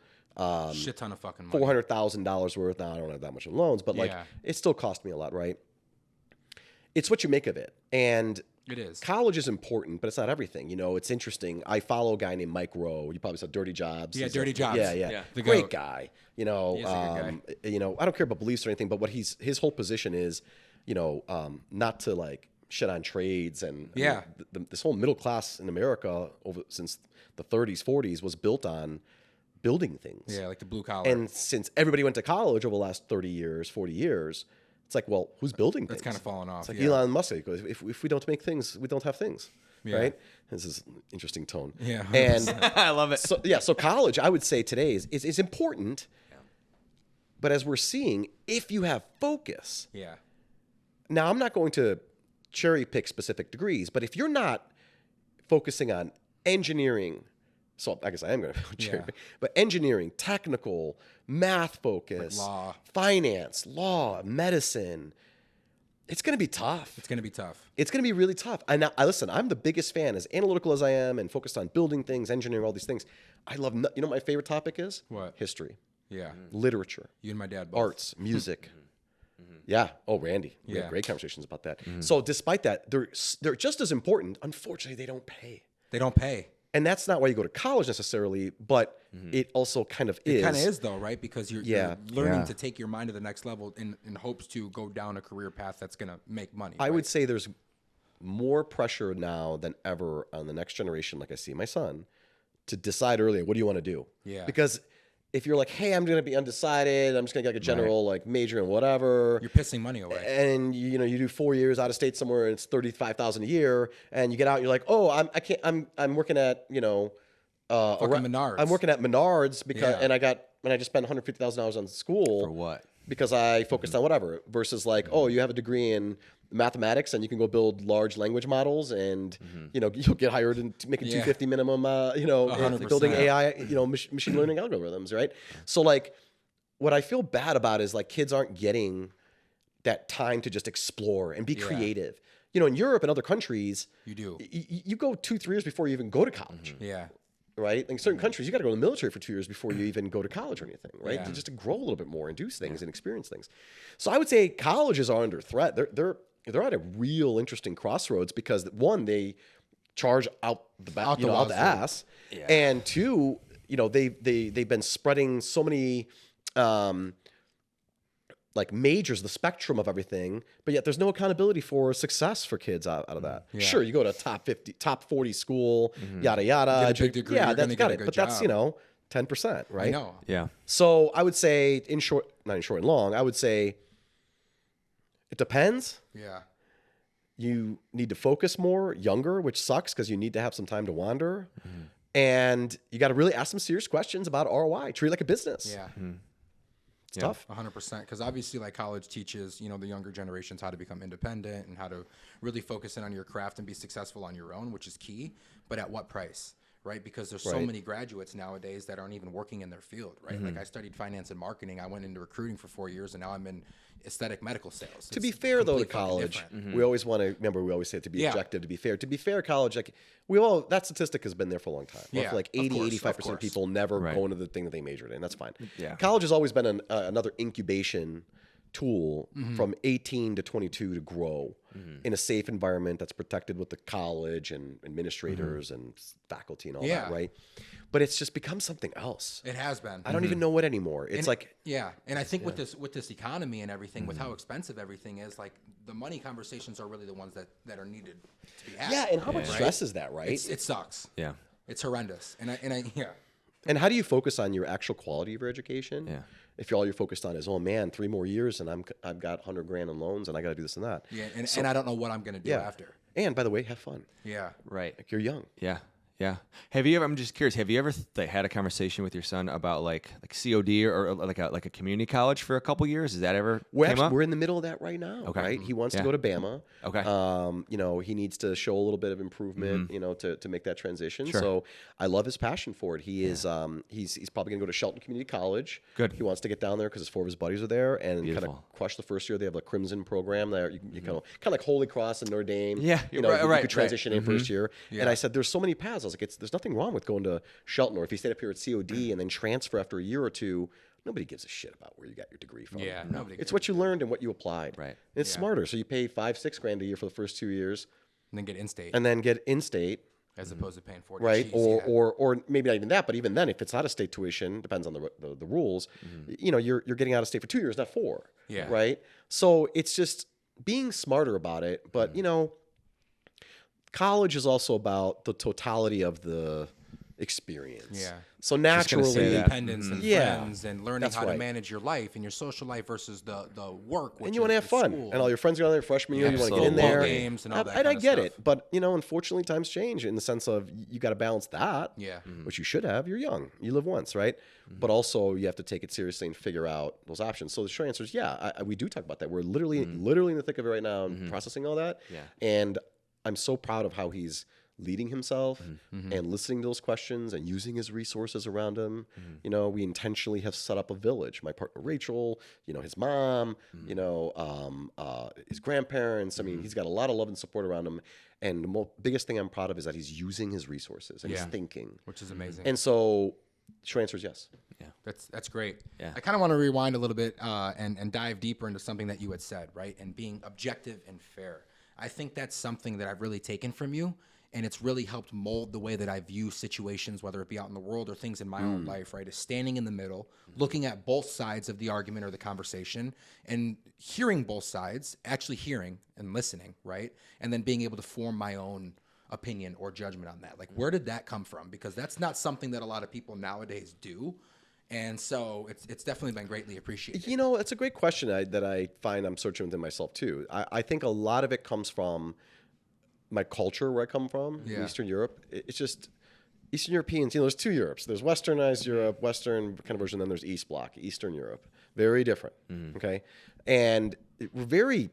Shit ton of fucking money. $400,000 worth. Now I don't have that much in loans, but like it still cost me a lot, right? It's what you make of it. And it is. College is important, but it's not everything. You know, it's interesting. I follow a guy named Mike Rowe. You probably saw Dirty Jobs. Yeah, Dirty Jobs. Yeah. The Great GOAT. guy. You know, He is a good guy. you know, I don't care about beliefs or anything, but what his whole position is, you know, not to like shit on trades and Yeah. this whole middle class in America since the 30s, 40s was built on building things. Yeah, like the blue collar. And since everybody went to college over the last 30 years, 40 years, it's like, well, who's building things? It's kind of fallen off. It's like Elon Musk goes, if we don't make things, we don't have things, Yeah. right? This is an interesting tone. Yeah, And I love it. so college, I would say today is important. But as we're seeing, if you have focus, Yeah. now I'm not going to cherry pick specific degrees, but if you're not focusing on engineering, so I guess I am going to cherry pick, but engineering, technical, math focus, Like law. finance, law, medicine, it's going to be tough. It's going to be tough. It's going to be really tough. And I listen, I'm the biggest fan, as analytical as I am and focused on building things, engineering, all these things. I love, you know what my favorite topic is? What? History, Yeah. literature, You and my dad both. arts, music. Yeah. Oh, Randy. We Yeah. had great conversations about that. So despite that, they're just as important. Unfortunately, they don't pay. They don't pay. And that's not why you go to college necessarily, but it also kind of is. It kind of is though, right? Because you're Yeah. learning to take your mind to the next level in hopes to go down a career path that's going to make money. I would say there's more pressure now than ever on the next generation, like I see my son, to decide earlier, what do you want to do? Yeah. Because if you're like, hey, I'm going to be undecided, I'm just going to get like a general like major in whatever. You're pissing money away. And you know, you do 4 years out of state somewhere and it's $35,000 a year, and you get out and you're like, oh, I'm working at, you know, Fucking Menards. I'm working at Menards because Yeah. and I just spent $150,000 on school For what? because I focused on whatever, versus like, oh, you have a degree in mathematics and you can go build large language models, and you know, you'll get hired and making Yeah. $250 minimum, you know, 100%. building AI, you know, machine learning algorithms, right? So like, what I feel bad about is like kids aren't getting that time to just explore and be creative. You know, in Europe and other countries, You do. you go 2-3 years before you even go to college. Yeah. Right? In certain countries, you got to go to the military for 2 years before you even go to college or anything, right? Yeah. Just to grow a little bit more and do things and experience things. So I would say colleges are under threat. They're at a real interesting crossroads because one, they charge out the back, Out the out the wazoo. ass, and two, you know, they've been spreading so many like majors, the spectrum of everything, but yet there's no accountability for success for kids out of that. Yeah. Sure, you go to top 40 school, yada yada. Get a big degree, yeah, you're that's gonna got get a it. good But that's, job. you know, 10%, right? I know. Yeah. So I would say not in short and long, I would say it depends. Yeah. You need to focus more younger, which sucks because you need to have some time to wander. And you got to really ask some serious questions about ROI. Treat it like a business. Yeah. It's tough. 100%. Because obviously, like college teaches, you know, the younger generations how to become independent and how to really focus in on your craft and be successful on your own, which is key. But at what price? Right? Because there's so Right. many graduates nowadays that aren't even working in their field, right? Like I studied finance and marketing. I went into recruiting for 4 years, and now I'm in aesthetic medical sales. To be It's fair, though, to complete fucking college, different. we always want to remember. We always say it to be Yeah. objective. To be fair, college, like that statistic has been there for a long time. Yeah, Like of 80, course, 85% of of course. people never Right. go into the thing that they majored in. That's fine. Yeah. College has always been another incubation tool Mm-hmm. from 18 to 22 to grow in a safe environment that's protected with the college and administrators and faculty and all Yeah. that, right? But it's just become something else. It has been. I don't even know what anymore. It's And- like, yeah, and I think with this economy and everything, with how expensive everything is, like the money conversations are really the ones that are needed to be had. yeah, and how much Right? stress is that, right? It sucks. Yeah. It's horrendous, and I yeah. And how do you focus on your actual quality of your education? Yeah. If all you're focused on is, oh man, 3 more years and I've got 100 grand in loans and I got to do this and that. Yeah, and I don't know what I'm gonna do Yeah. after. And by the way, have fun. Yeah, Right. Like you're young. Yeah. Yeah. Have you ever? I'm just curious. Have you ever had a conversation with your son about like COD or like a community college for a couple years? Has that ever came up? We're in the middle of that right now. Okay. Right. He wants to Yeah. go to Bama. Okay. You know, he needs to show a little bit of improvement. You know, to make that transition. Sure. So I love his passion for it. He is. He's probably gonna go to Shelton Community College. Good. He wants to get down there because 4 of his buddies are there and kind Beautiful. of crush the first year. They have a Crimson program there. You kind of like Holy Cross and Notre Dame. Yeah, You know, right, you right, could transition in first year. Yeah. And I said, there's so many paths. I was like, there's nothing wrong with going to Shelton, or if you stayed up here at COD and then transfer after a year or two. Nobody gives a shit about where you got your degree from. Yeah, nobody It's cares. what you learned and what you applied. Right. And it's Yeah. smarter. So you pay $5-6 grand a year for the first 2 years, And then get in-state and then get in-state, as opposed to paying 40 right? G's, Or maybe not even that, but even then, if it's out of state tuition, depends on the rules. You know, you're getting out of state for 2 years, not 4. Yeah. Right. So it's just being smarter about it. But you know, college is also about the totality of the experience. Yeah. So gonna say naturally, that. independence and Yeah. friends and learning That's how to right. manage your life and your social life versus the work. Which and you want to is have the fun, school. and all your friends are on their freshman year. You want to get in Absolutely. there, Ball games and all that and I kind of get stuff. it. But you know, unfortunately, times change in the sense of you got to balance that. Yeah. Which you should have. You're young. You live once, right? But also you have to take it seriously and figure out those options. So the short answer is, yeah, we do talk about that. We're literally in the thick of it right now and processing all that. Yeah. And I'm so proud of how he's leading himself and listening to those questions and using his resources around him. You know, we intentionally have set up a village. My partner Rachel, you know, his mom, you know, his grandparents. I mean, he's got a lot of love and support around him. And the biggest thing I'm proud of is that he's using his resources and he's thinking. Which is amazing. And so, short answer is yes. That's great. Yeah. I kind of want to rewind a little bit and dive deeper into something that you had said, right? And being objective and fair. I think that's something that I've really taken from you, and it's really helped mold the way that I view situations, whether it be out in the world or things in my own life, right? Is standing in the middle, looking at both sides of the argument or the conversation, and hearing both sides, actually hearing and listening, right? And then being able to form my own opinion or judgment on that. Like, where did that come from? Because that's not something that a lot of people nowadays do. And so it's definitely been greatly appreciated. You know, it's a great question that I find I'm searching within myself too. I think a lot of it comes from my culture, where I come from, in Eastern Europe. It's just Eastern Europeans, you know, there's 2 Europes. There's Westernized Europe, Western kind of version, then there's East Bloc, Eastern Europe. Very different, okay? And we're very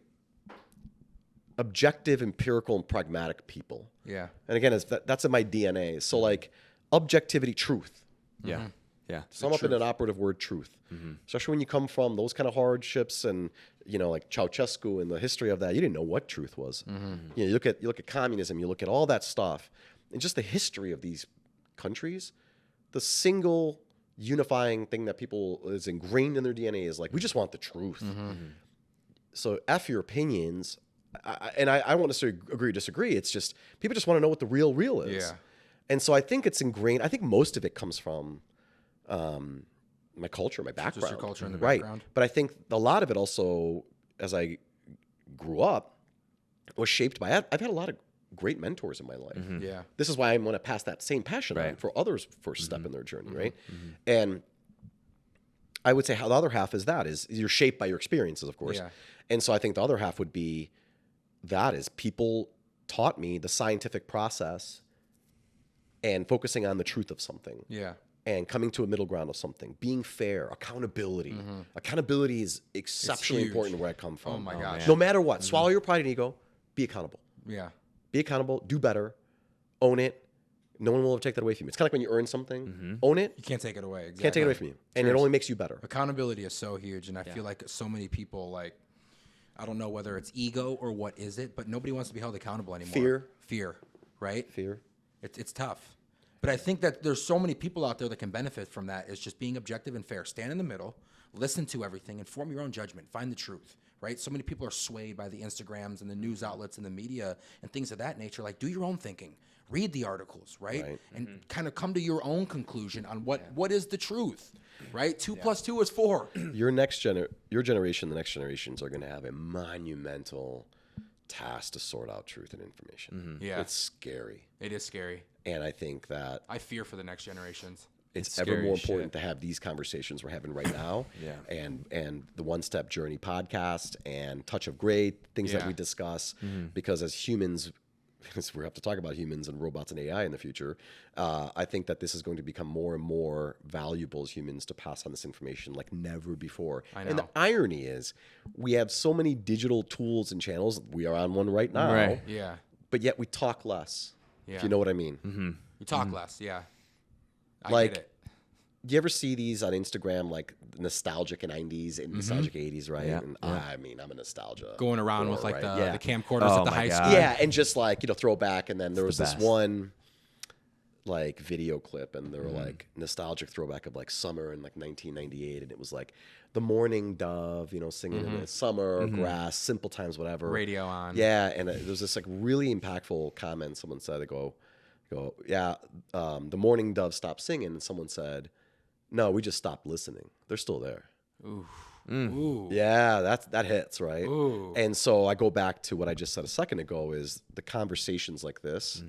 objective, empirical, and pragmatic people. Yeah. And again, that's in my DNA. So like objectivity, truth. Yeah. Yeah. Sum up in an operative word, truth. Especially when you come from those kind of hardships and, you know, like Ceausescu and the history of that, you didn't know what truth was. You know, you look at communism, you look at all that stuff, and just the history of these countries, the single unifying thing that people is ingrained in their DNA is like, we just want the truth. So F your opinions. I won't necessarily agree or disagree. It's just people just want to know what the real is. Yeah. And so I think it's ingrained. I think most of it comes from my culture, my background. Just your culture and the right. background. But I think a lot of it also, as I grew up, was shaped by. I've had a lot of great mentors in my life. Yeah. This is why I want to pass that same passion on Right. for others' first step in their journey, right? And I would say how the other half is you're shaped by your experiences, of course. Yeah. And so I think the other half would be that is people taught me the scientific process and focusing on the truth of something. Yeah. And coming to a middle ground of something, being fair, accountability. Accountability is exceptionally huge. important where I come from. Oh my gosh. No matter what, swallow your pride and ego, be accountable. Yeah. Be accountable, do better, own it. No one will ever take that away from you. It's kind of like when you earn something, own it, You can't take it away. Exactly. can't take it away from you. And it only makes you better. Accountability is so huge, and I feel like so many people, like, I don't know whether it's ego or what is it, but nobody wants to be held accountable anymore. Fear, right? Fear. It's tough. But I think that there's so many people out there that can benefit from that. It's just being objective and fair. Stand in the middle, listen to everything, and form your own judgment. Find the truth, right? So many people are swayed by the Instagrams and the news outlets and the media and things of that nature. Like, do your own thinking. Read the articles, right? And kind of come to your own conclusion on what is the truth, right? 2 + 2 is 4. Your generation, the next generations are going to have a monumental task to sort out truth and information. Yeah. It's scary. It is scary. And I think that I fear for the next generations. it's It's ever scary more as shit. important to have these conversations we're having right now. And the One Step Journey podcast and Touch of Great, things that Yeah. we discuss, because as humans, because we have to talk about humans and robots and AI in the future, I think that this is going to become more and more valuable as humans to pass on this information like never before. I know. And the irony is we have so many digital tools and channels. We are on one right now. Right. Yeah. But yet we talk less. Yeah. If you know what I mean. Mm-hmm. You talk less. Yeah. I Like, get it. Do you ever see these on Instagram, like nostalgic 90s and nostalgic 80s, right? Yeah. And I mean, I'm a nostalgia. Going around whore, with like right? the camcorders Oh at the my high God. school. Yeah, and just like, throwback. And then there was this best. one like video clip, and they were like nostalgic throwback of like summer in like 1998. And it was like the morning dove, singing in the summer, grass, simple times, whatever. Radio on. Yeah. And there was this like really impactful comment. Someone said, they go, yeah, the morning dove stopped singing. And someone said, no, we just stopped listening. They're still there. Ooh. Ooh. Yeah, that hits, right? Ooh. And so I go back to what I just said a second ago is the conversations like this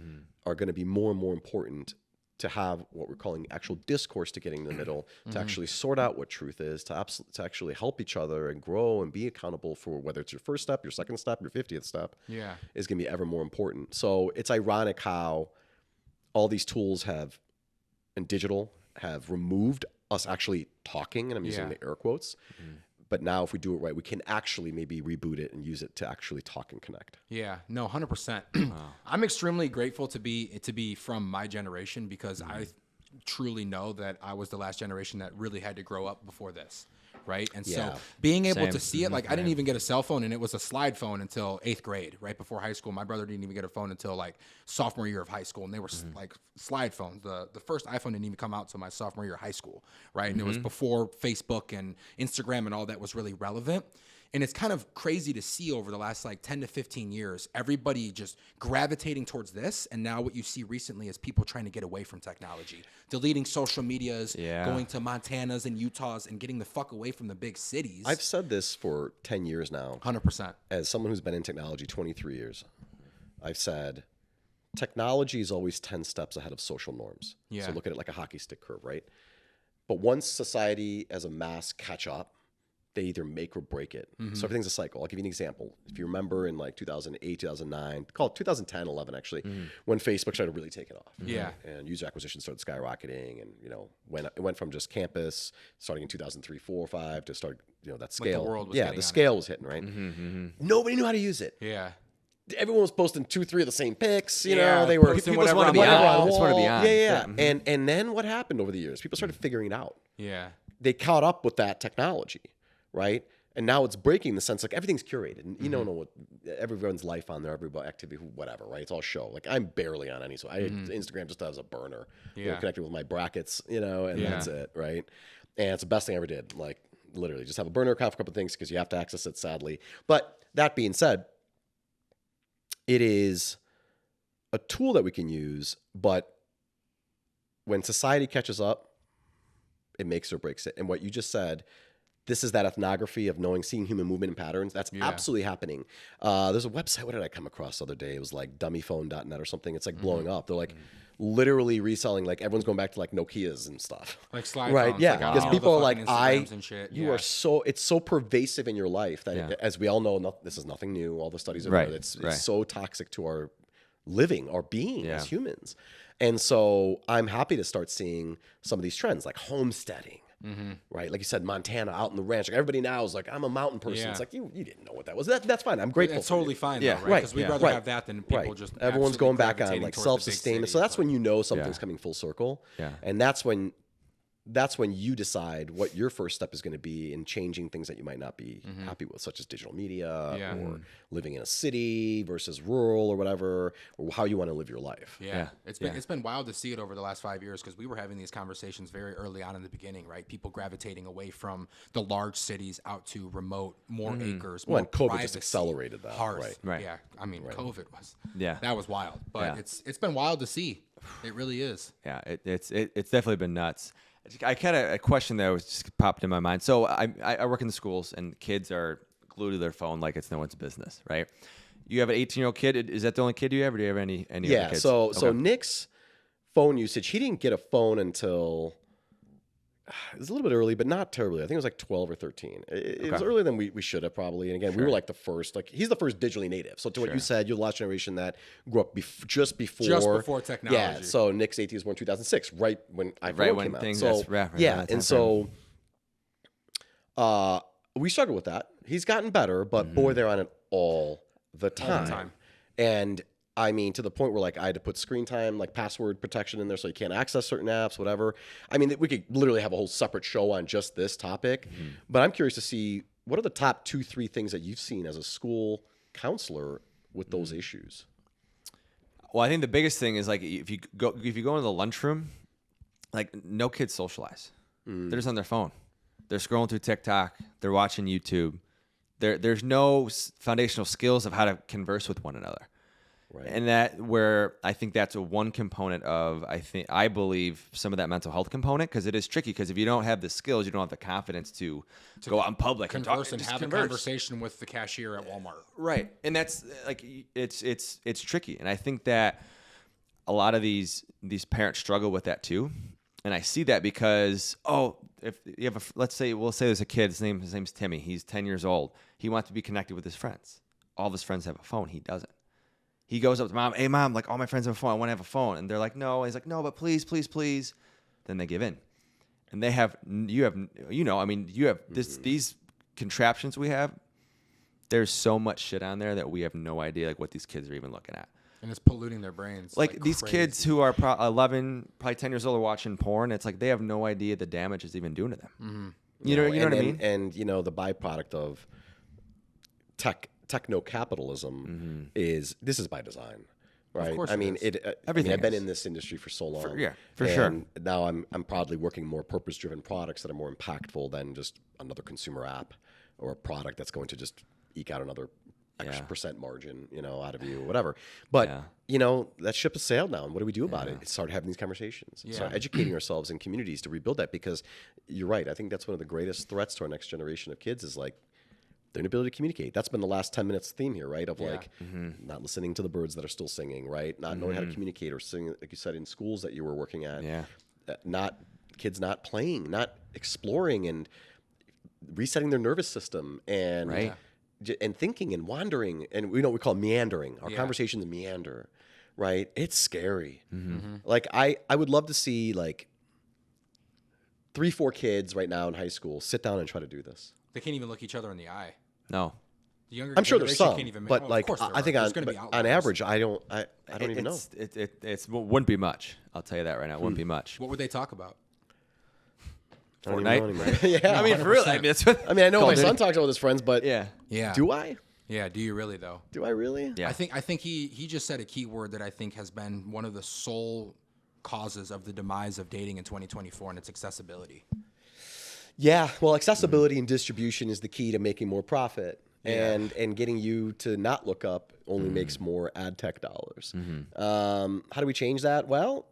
are going to be more and more important to have what we're calling actual discourse to getting in the middle, to actually sort out what truth is, to actually help each other and grow and be accountable for whether it's your first step, your second step, your 50th step, Yeah. is going to be ever more important. So it's ironic how all these tools and digital have removed us actually talking, and I'm using Yeah. the air quotes. But now if we do it right, we can actually maybe reboot it and use it to actually talk and connect. Yeah, no, 100%. I'm extremely grateful to be from my generation because I truly know that I was the last generation that really had to grow up before this, right? And Yeah. so being able Same. to see it, like I didn't even get a cell phone, and it was a slide phone until 8th grade, right before high school. My brother didn't even get a phone until like sophomore year of high school, and they were like slide phones. The first iPhone didn't even come out until my sophomore year of high school, right? And it was before Facebook and Instagram and all that was really relevant. And it's kind of crazy to see over the last like 10 to 15 years, everybody just gravitating towards this. And now what you see recently is people trying to get away from technology, deleting social medias, going to Montanas and Utahs and getting the fuck away from the big cities. I've said this for 10 years now. 100%. As someone who's been in technology 23 years, I've said technology is always 10 steps ahead of social norms. Yeah. So look at it like a hockey stick curve, right? But once society as a mass catch up, they either make or break it. So everything's a cycle. I'll give you an example. If you remember in like 2008, 2009, call it 2010, 11 actually, when Facebook started really taking off. Yeah. And user acquisition started skyrocketing, and when it went from just campus starting in 2003, 4, 5 to start, that scale. world was yeah, getting the on scale was hitting, right? Nobody knew how to use it. Yeah. Everyone was posting 2, 3 of the same pics. Yeah, They were posting people just whatever wanted to on be the on wall. the Just wanted to be wall. on. Yeah. And then what happened over the years? People started figuring it out. Yeah. They caught up with that technology, right? And now it's breaking the sense like everything's curated, and you don't know what everyone's life on there, everybody activity, whatever, right? It's all show. Like I'm barely on any, so Instagram just as a burner, connected with my brackets, and that's it, right? And it's the best thing I ever did. Like literally, just have a burner account for a couple of things because you have to access it, sadly. But that being said, it is a tool that we can use, but when society catches up, it makes or breaks it. And what you just said. This is that ethnography of seeing human movement and patterns. That's absolutely happening. There's a website. What did I come across the other day? It was like dummyphone.net or something. It's like blowing up. They're like literally reselling. Like everyone's going back to like Nokias and stuff. Like slide right? phones. Yeah, Like, because all the people are fucking like, Instagrams and shit. you are so. It's so pervasive in your life that, as we all know, this is nothing new. All the studies are there. It's so toxic to our living, our being as humans. And so I'm happy to start seeing some of these trends, like homesteading. Right, like you said, Montana, out in the ranch. Like everybody now is like, I'm a mountain person. Yeah. It's like you didn't know what that was. That's fine. I'm grateful. That's for totally you. fine, Yeah, though, right? Because we'd rather have that than people just Everyone's absolutely going back on gravitating like towards the big self-sustainment. cities, So that's but- when you know something's coming full circle. Yeah. And that's when you decide what your first step is going to be in changing things that you might not be happy with, such as digital media or living in a city versus rural or whatever, or how you want to live your life. Yeah. It's been wild to see it over the last 5 years because we were having these conversations very early on in the beginning, right? People gravitating away from the large cities out to remote, more acres, more Well, and COVID privacy, just accelerated that, hearth. right. Yeah, I mean, COVID was that was wild, but it's been wild to see. It really is. Yeah, it's definitely been nuts. I kind of a question that was just popped in my mind. So I work in the schools, and kids are glued to their phone like it's no one's business, right? You have an 18-year-old kid. Is that the only kid you have, or do you have any other kids? So Nick's phone usage, he didn't get a phone until it was a little bit early, but not terribly. I think it was like 12 or 13. It was earlier than we should have probably. And again, we were like the first. Like he's the first digitally native. So to what you said, you're the last generation that grew up just before technology. Yeah. So Nick's 18 was born in 2006, right when iPhone came out. Things so yeah, and so we struggled with that. He's gotten better, but boy, they're on it all the time. And I mean, to the point where like I had to put screen time, like password protection in there so you can't access certain apps, whatever. I mean, we could literally have a whole separate show on just this topic. But I'm curious to see what are the top 2-3 things that you've seen as a school counselor with those issues? Well, I think the biggest thing is like if you go into the lunchroom, like no kids socialize. They're just on their phone. They're scrolling through TikTok. They're watching YouTube. There's no foundational skills of how to converse with one another. Right. And I think that's one component of, I believe some of that mental health component, because it is tricky, because if you don't have the skills, you don't have the confidence to go out in public and talk and have a conversation with the cashier at Walmart. Right. And that's like, it's tricky. And I think that a lot of these parents struggle with that too. And I see that because, if you have we'll say there's a kid, his name's Timmy. He's 10 years old. He wants to be connected with his friends. All of his friends have a phone. He doesn't. He goes up to mom, hey mom, like all my friends have a phone. I want to have a phone. And they're like, no. And he's like, no, but please, please, please. Then they give in. And you have these contraptions we have. There's so much shit on there that we have no idea like what these kids are even looking at. And it's polluting their brains. Like these crazy kids who are 11, probably 10 years old are watching porn. It's like they have no idea the damage it's even doing to them. Mm-hmm. You know what I mean? And the byproduct of techno-capitalism is by design, right? Of course I mean, everything. I've been in this industry for so long. For sure. And now I'm probably working more purpose-driven products that are more impactful than just another consumer app or a product that's going to just eke out another X percent margin, out of you, whatever. But that ship has sailed now, and what do we do about it? Start having these conversations, start educating ourselves in communities to rebuild that. Because you're right, I think that's one of the greatest threats to our next generation of kids is like their inability to communicate. That's been the last 10 minutes theme here, right? Of not listening to the birds that are still singing, right? Not knowing how to communicate or sing, like you said, in schools that you were working at. Kids not playing, not exploring and resetting their nervous system and and thinking and wandering. And we call meandering. Our conversations meander, right? It's scary. Like I would love to see like 3-4 kids right now in high school sit down and try to do this. They can't even look each other in the eye. No. The younger I'm sure there's some, can't even but like I think on average, I don't even know. It wouldn't be much. I'll tell you that right now. It wouldn't be much. What would they talk about? Fortnite. Yeah, I mean, 100%. For real. I mean, that's what. I mean, I know my son talks about his friends, but yeah. Do I? Yeah. Do you really though? Do I really? Yeah. I think he just said a key word that I think has been one of the sole causes of the demise of dating in 2024, and it's accessibility. Yeah, well, accessibility and distribution is the key to making more profit, and getting you to not look up only makes more ad tech dollars. How do we change that? Well,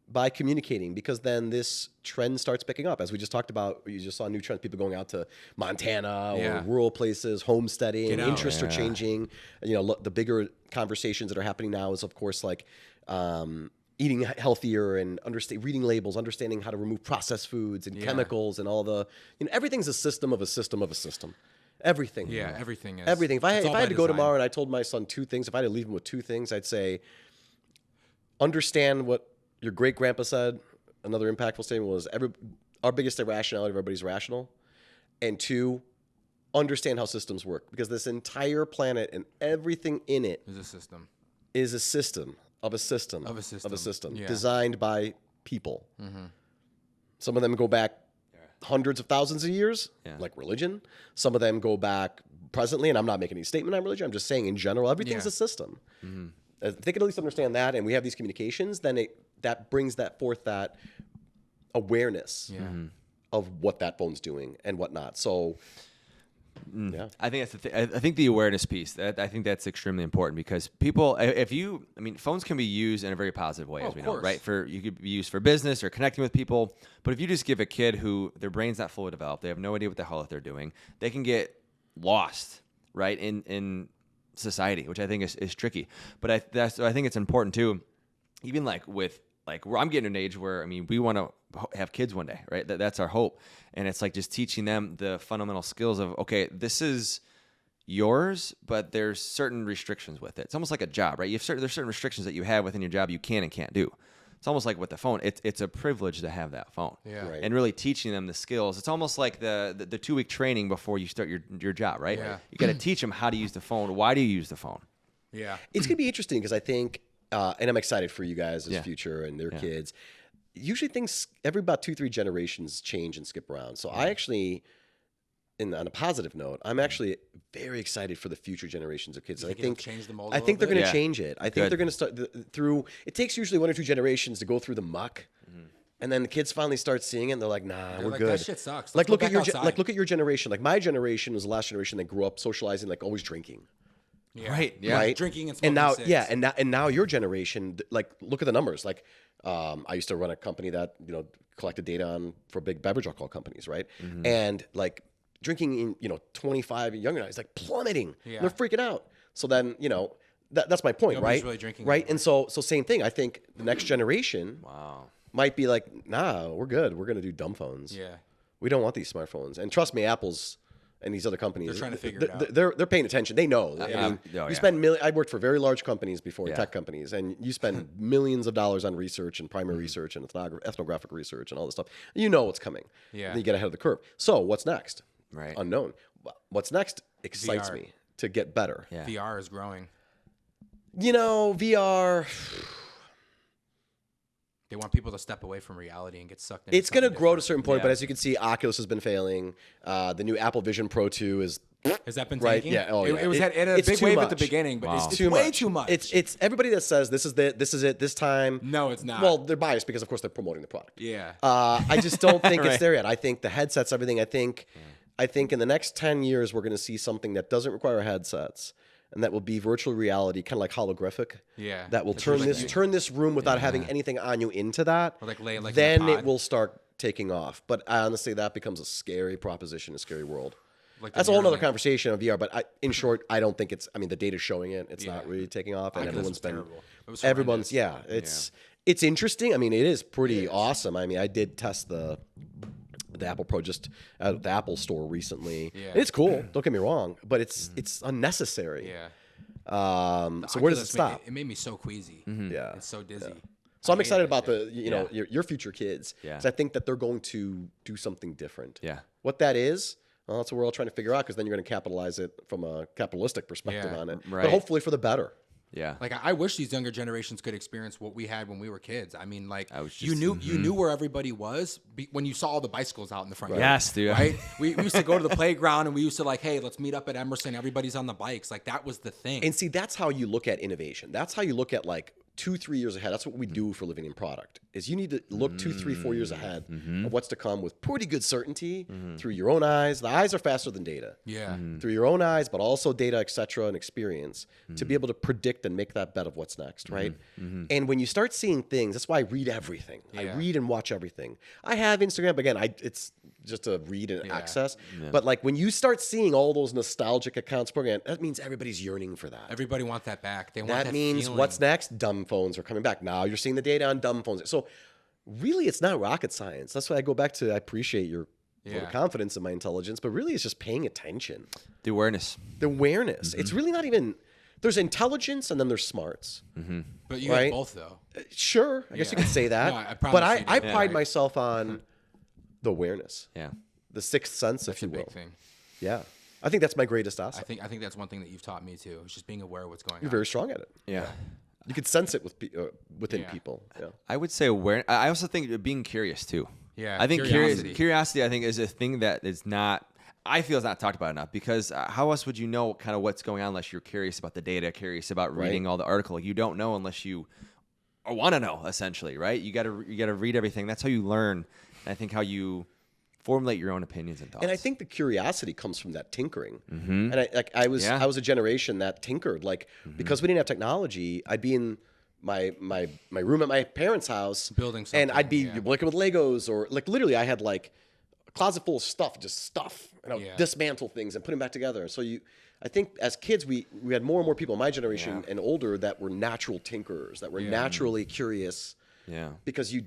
by communicating, because then this trend starts picking up. As we just talked about, you just saw new trends, people going out to Montana or rural places, homesteading, interests are changing. The bigger conversations that are happening now is, of course, like eating healthier and reading labels, understanding how to remove processed foods and chemicals and all the, everything's a system of a system of a system. Everything. Yeah, everything is. Everything. If I had to go tomorrow and I told my son 2 things, if I had to leave him with 2 things, I'd say, understand what your great grandpa said. Another impactful statement was our biggest irrationality, everybody's rational. And 2, understand how systems work, because this entire planet and everything in it is a system. Is a system. Of a system designed by people. Some of them go back hundreds of thousands of years, like religion. Some of them go back presently, and I'm not making any statement on religion. I'm just saying in general, everything's a system. If they can at least understand that, and we have these communications, then that brings forth that awareness of what that phone's doing and whatnot. So. Yeah, I think that's I think the awareness piece. I think that's extremely important, because people, phones can be used in a very positive way, as we know, right? You could be used for business or connecting with people. But if you just give a kid who their brain's not fully developed, they have no idea what the hell they're doing, they can get lost, right, in society, which I think is tricky. But I think it's important too, even like with like I'm getting to an age where, I mean, we want to have kids one day, right? That's our hope. And it's like just teaching them the fundamental skills of, okay, this is yours, but there's certain restrictions with it. It's almost like a job, right? There's certain restrictions that you have within your job you can and can't do. It's almost like with the phone. It's a privilege to have that phone. Yeah. Right. And really teaching them the skills. It's almost like the 2-week training before you start your job, right? Yeah. You got to teach them how to use the phone. Why do you use the phone? Yeah. It's going to be interesting because I think, and I'm excited for you guys as Yeah. future and their kids. Usually things every about 2-3 generations change and skip around. So I actually, on a positive note, I'm actually very excited for the future generations of kids. I think change the mold. I think they're going to Yeah. change it. I think they're going to start through. It takes usually 1 or 2 generations to go through the muck, and then the kids finally start seeing it, and they're like, "Nah, we're like, good." "That shit sucks. Like Let's look go at your back outside." look at your generation. Like my generation was the last generation that grew up socializing, like always drinking. Yeah. Right, yeah. Right. Drinking and smoking. And now, cigs. and now your generation, like, look at the numbers. Like, I used to run a company that collected data for big beverage alcohol companies, right? And like drinking in 25 and younger now is like plummeting. Yeah. They're freaking out. So then that's my point, Nobody's right? really drinking right? anymore. And so same thing. I think the next generation might be like, nah, we're good. We're gonna do dumb phones. Yeah. We don't want these smartphones. And trust me, Apple's and these other companies, They're trying to figure it out. They're paying attention. They know. I mean, you spend I worked for very large companies before, tech companies, and you spend millions of dollars on research and primary research and ethnographic research and all this stuff. You know what's coming. Yeah. And you get ahead of the curve. So what's next? Right. Unknown. What's next excites VR. me to get better. Yeah. VR is growing. VR. They want people to step away from reality and get sucked in. It's going to grow to a certain point, Yeah. but as you can see, Oculus has been failing. The new Apple Vision Pro 2 is Has that been right. tanking? Yeah. Oh, yeah. It had a it's big too wave much. at the beginning, but it's too way much. too much. It's everybody that says this is it this time. No, it's not. Well, they're biased because of course they're promoting the product. yeah. I just don't think it's there yet. I think the headsets, everything. I think in the next 10 years we're going to see something that doesn't require headsets, and that will be virtual reality, kind of like holographic. Yeah. That will That's turn really turn this room without having anything on you into that. Or like lay it like in a then it pod. will start taking off. But honestly, that becomes a scary proposition, a scary world. Like the That's a whole other Neuralink. conversation of VR. But in short, I don't think it's. I mean, the data's showing it. It's not Yeah. really taking off, and Oculus everyone's was been. terrible. It was Everyone's horrendous. It's interesting. I mean, it is pretty awesome. I mean, I did test the Apple Pro just at the Apple store recently. Yeah. It's cool. Don't get me wrong, but it's unnecessary. Yeah. So where does it Oculus stop? It made me so queasy. Yeah. It's so dizzy. So I'm I excited hate that about shit. your future kids. Yeah. 'Cause I think that they're going to do something different. Yeah. What that is, well, that's what we're all trying to figure out, because then you're going to capitalize it from a capitalistic perspective Yeah. on it. Right. But hopefully for the better. Yeah. Like I wish these younger generations could experience what we had when we were kids. I mean, like was you just- knew where everybody was when you saw all the bicycles out in the front. Yes, dude. Right? We used to go to the playground and we used to like, hey, let's meet up at Emerson. Everybody's on the bikes. Like that was the thing. And see, that's how you look at innovation. That's how you look at like 2-3 years ahead. That's what we do for living in product, is you need to look 2, 3, 4 years ahead of what's to come with pretty good certainty through your own eyes. The eyes are faster than data. yeah. Through your own eyes, but also data, et cetera, and experience to be able to predict and make that bet of what's next, right? And when you start seeing things, that's why I read everything. I Yeah. read and watch everything. I have Instagram, but again, it's just a read and Yeah. access. But like when you start seeing all those nostalgic accounts, program, that means everybody's yearning for that. Everybody wants that back. They want That means feeling. what's next? Dumb phones are coming back. Now you're seeing the data on dumb phones. So really, it's not rocket science. That's why I go back to, I appreciate your vote of confidence in my intelligence, but really it's just paying attention. The awareness. The awareness. It's really not even, there's intelligence and then there's smarts. But you right? have both though. Sure, I guess you could say that. No, I promise but you do. I Yeah, pride right. myself on the awareness, Yeah. the sixth sense, That's if you a big will. thing. Yeah. I think that's my greatest I asset. think that's one thing that you've taught me too. Is just being aware of what's going You're on. very strong at it. Yeah. You could sense it within Yeah. people. Yeah. I would say aware. I also think being curious too. Yeah, I think curiosity. curiosity I think is a thing that is not. I feel is not talked about enough, because how else would you know kind of what's going on unless you're curious about the data, curious about reading all the article? You don't know unless you want to know, essentially, right? You got to read everything. That's how you learn. And I think how you formulate your own opinions and thoughts. And I think the curiosity comes from that tinkering. And I was a generation that tinkered, like because we didn't have technology. I'd be in my room at my parents' house Building and I'd be something, working with Legos, or like literally I had like a closet full of stuff, and I would dismantle things and put them back together. So I think as kids we had more and more people in my generation and older that were natural tinkerers, that were naturally curious Yeah. Because you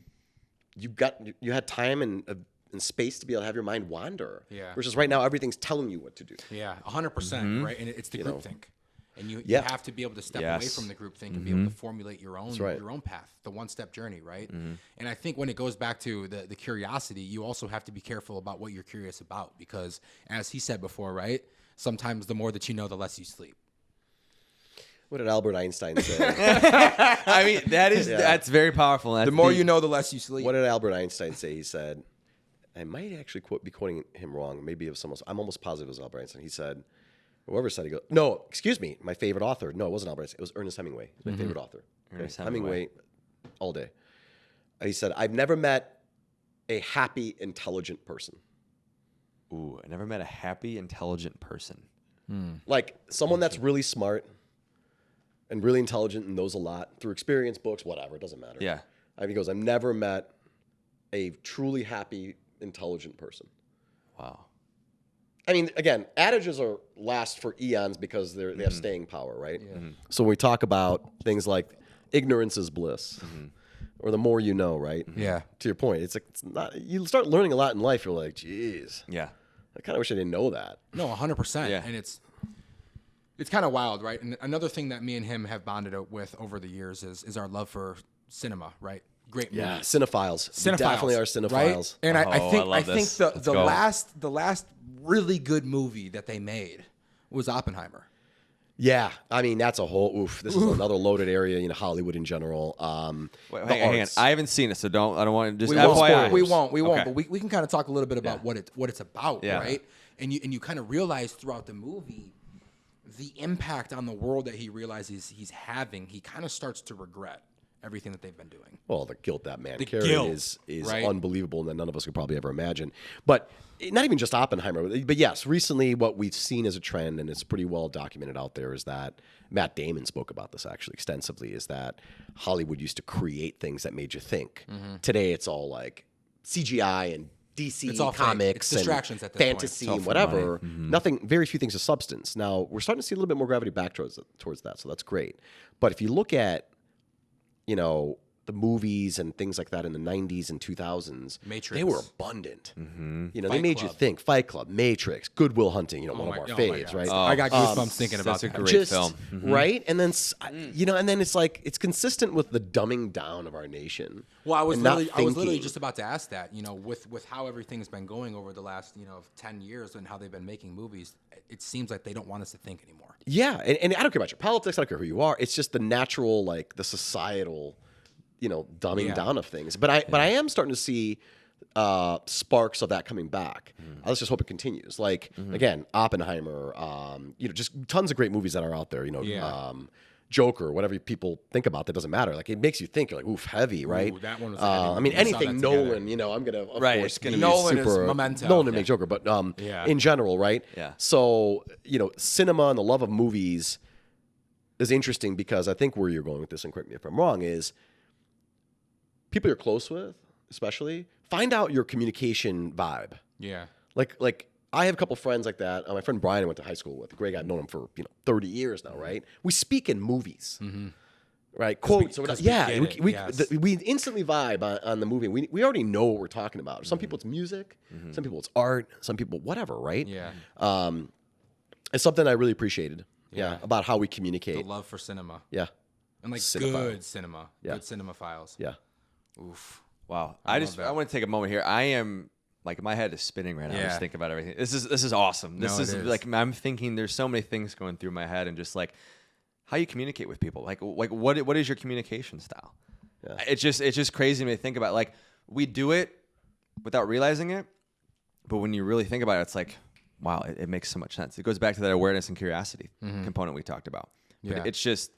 had time and space to be able to have your mind wander. Yeah. Versus right now, everything's telling you what to do. Yeah, 100%, right? And it's the groupthink. And you Yeah. have to be able to step away from the groupthink and be able to formulate your own path, the one-step journey, right? And I think when it goes back to the curiosity, you also have to be careful about what you're curious about because, as he said before, right? Sometimes the more that you know, the less you sleep. What did Albert Einstein say? I mean, that's very powerful. That's The more you know, the less you sleep. What did Albert Einstein say? He said, I might actually be quoting him wrong. Maybe it was someone else. I'm almost positive it was Albert Einstein. He said, whoever said, he goes, no, excuse me, my favorite author. No, it wasn't Albert Einstein. It was Ernest Hemingway. He's my favorite author. Ernest Hemingway all day. He said, I've never met a happy, intelligent person. Ooh, I never met a happy, intelligent person. Like someone that's really smart and really intelligent and knows a lot through experience, books, whatever. It doesn't matter. Yeah. He goes, I've never met a truly happy, intelligent person. Wow. I mean, again, adages last for eons because they have staying power, right? Yeah. So when we talk about things like ignorance is bliss, or the more you know, right? Yeah. To your point, it's not. You start learning a lot in life. You're like, geez. Yeah. I kind of wish I didn't know that. No, 100%. Yeah. And it's kind of wild, right? And another thing that me and him have bonded with over the years is our love for cinema, right? Great movies. Yeah, cinephiles. We definitely are cinephiles. Right? And I think the last really good movie that they made was Oppenheimer. Yeah, I mean that's a whole. This is another loaded area. Hollywood in general. Hang on. I haven't seen it, so I don't want to just. We won't. Okay. But we can kind of talk a little bit about what it's about, Yeah. right? And you kind of realize throughout the movie the impact on the world that he realizes he's having. He kind of starts to regret everything that they've been doing. Well, the guilt that man The carried guilt, is right? unbelievable, and that none of us could probably ever imagine. But not even just Oppenheimer, but yes, recently what we've seen as a trend, and it's pretty well documented out there, is that Matt Damon spoke about this actually extensively, is that Hollywood used to create things that made you think. Today it's all like CGI and DC It's all comics it's distractions and at this point. fantasy and whatever. Nothing, very few things of substance. Now we're starting to see a little bit more gravity back towards that, so that's great. But if you look at, the movies and things like that in the 90s and 2000s, Matrix. they were abundant. They Fight made you Club. think. Fight Club, Matrix, Good Will Hunting, one of our faves, right? I got goosebumps thinking about That's a that. great film. Right? And then, and then it's like, it's consistent with the dumbing down of our nation. Well, I was and not literally thinking. just about to ask that. With how everything's been going over the last 10 years and how they've been making movies, it seems like they don't want us to think anymore. Yeah, and I don't care about your politics. I don't care who you are. It's just the natural, the societal, dumbing down of things. But I am starting to see sparks of that coming back. Let's just hope it continues. Again, Oppenheimer. Just tons of great movies that are out there. Joker, whatever people think about, that doesn't matter. It makes you think. You're like, oof, heavy, right? Ooh, that one was a heavy I mean, movie. We saw anything that together. Nolan. I'm gonna of Right, course it's gonna be be Nolan is super Memento. Nolan to make Joker, but in general, right? Yeah. So cinema and the love of movies is interesting because I think where you're going with this, and correct me if I'm wrong, is people you're close with, especially, find out your communication vibe. Yeah. Like I have a couple friends like that. My friend Brian I went to high school with. Great guy. I've known him for 30 years now, right? We speak in movies, right? Quotes. We instantly vibe on the movie. We already know what we're talking about. Some people it's music, some people it's art, some people whatever, right? Yeah. It's something I really appreciated. Yeah, about how we communicate. The love for cinema. Yeah, And Cinephile. good cinema. Yeah. Good cinema files. yeah. Oof. Wow. I want to take a moment here. I am my head is spinning right now. Yeah. Just thinking about everything. This is awesome. This No, is it is. I'm thinking there's so many things going through my head and just how you communicate with people. What is your communication style? Yeah. It's just crazy to me to think about. We do it without realizing it, but when you really think about it, it's like, wow, it makes so much sense. It goes back to that awareness and curiosity component we talked about. But Yeah. it's just,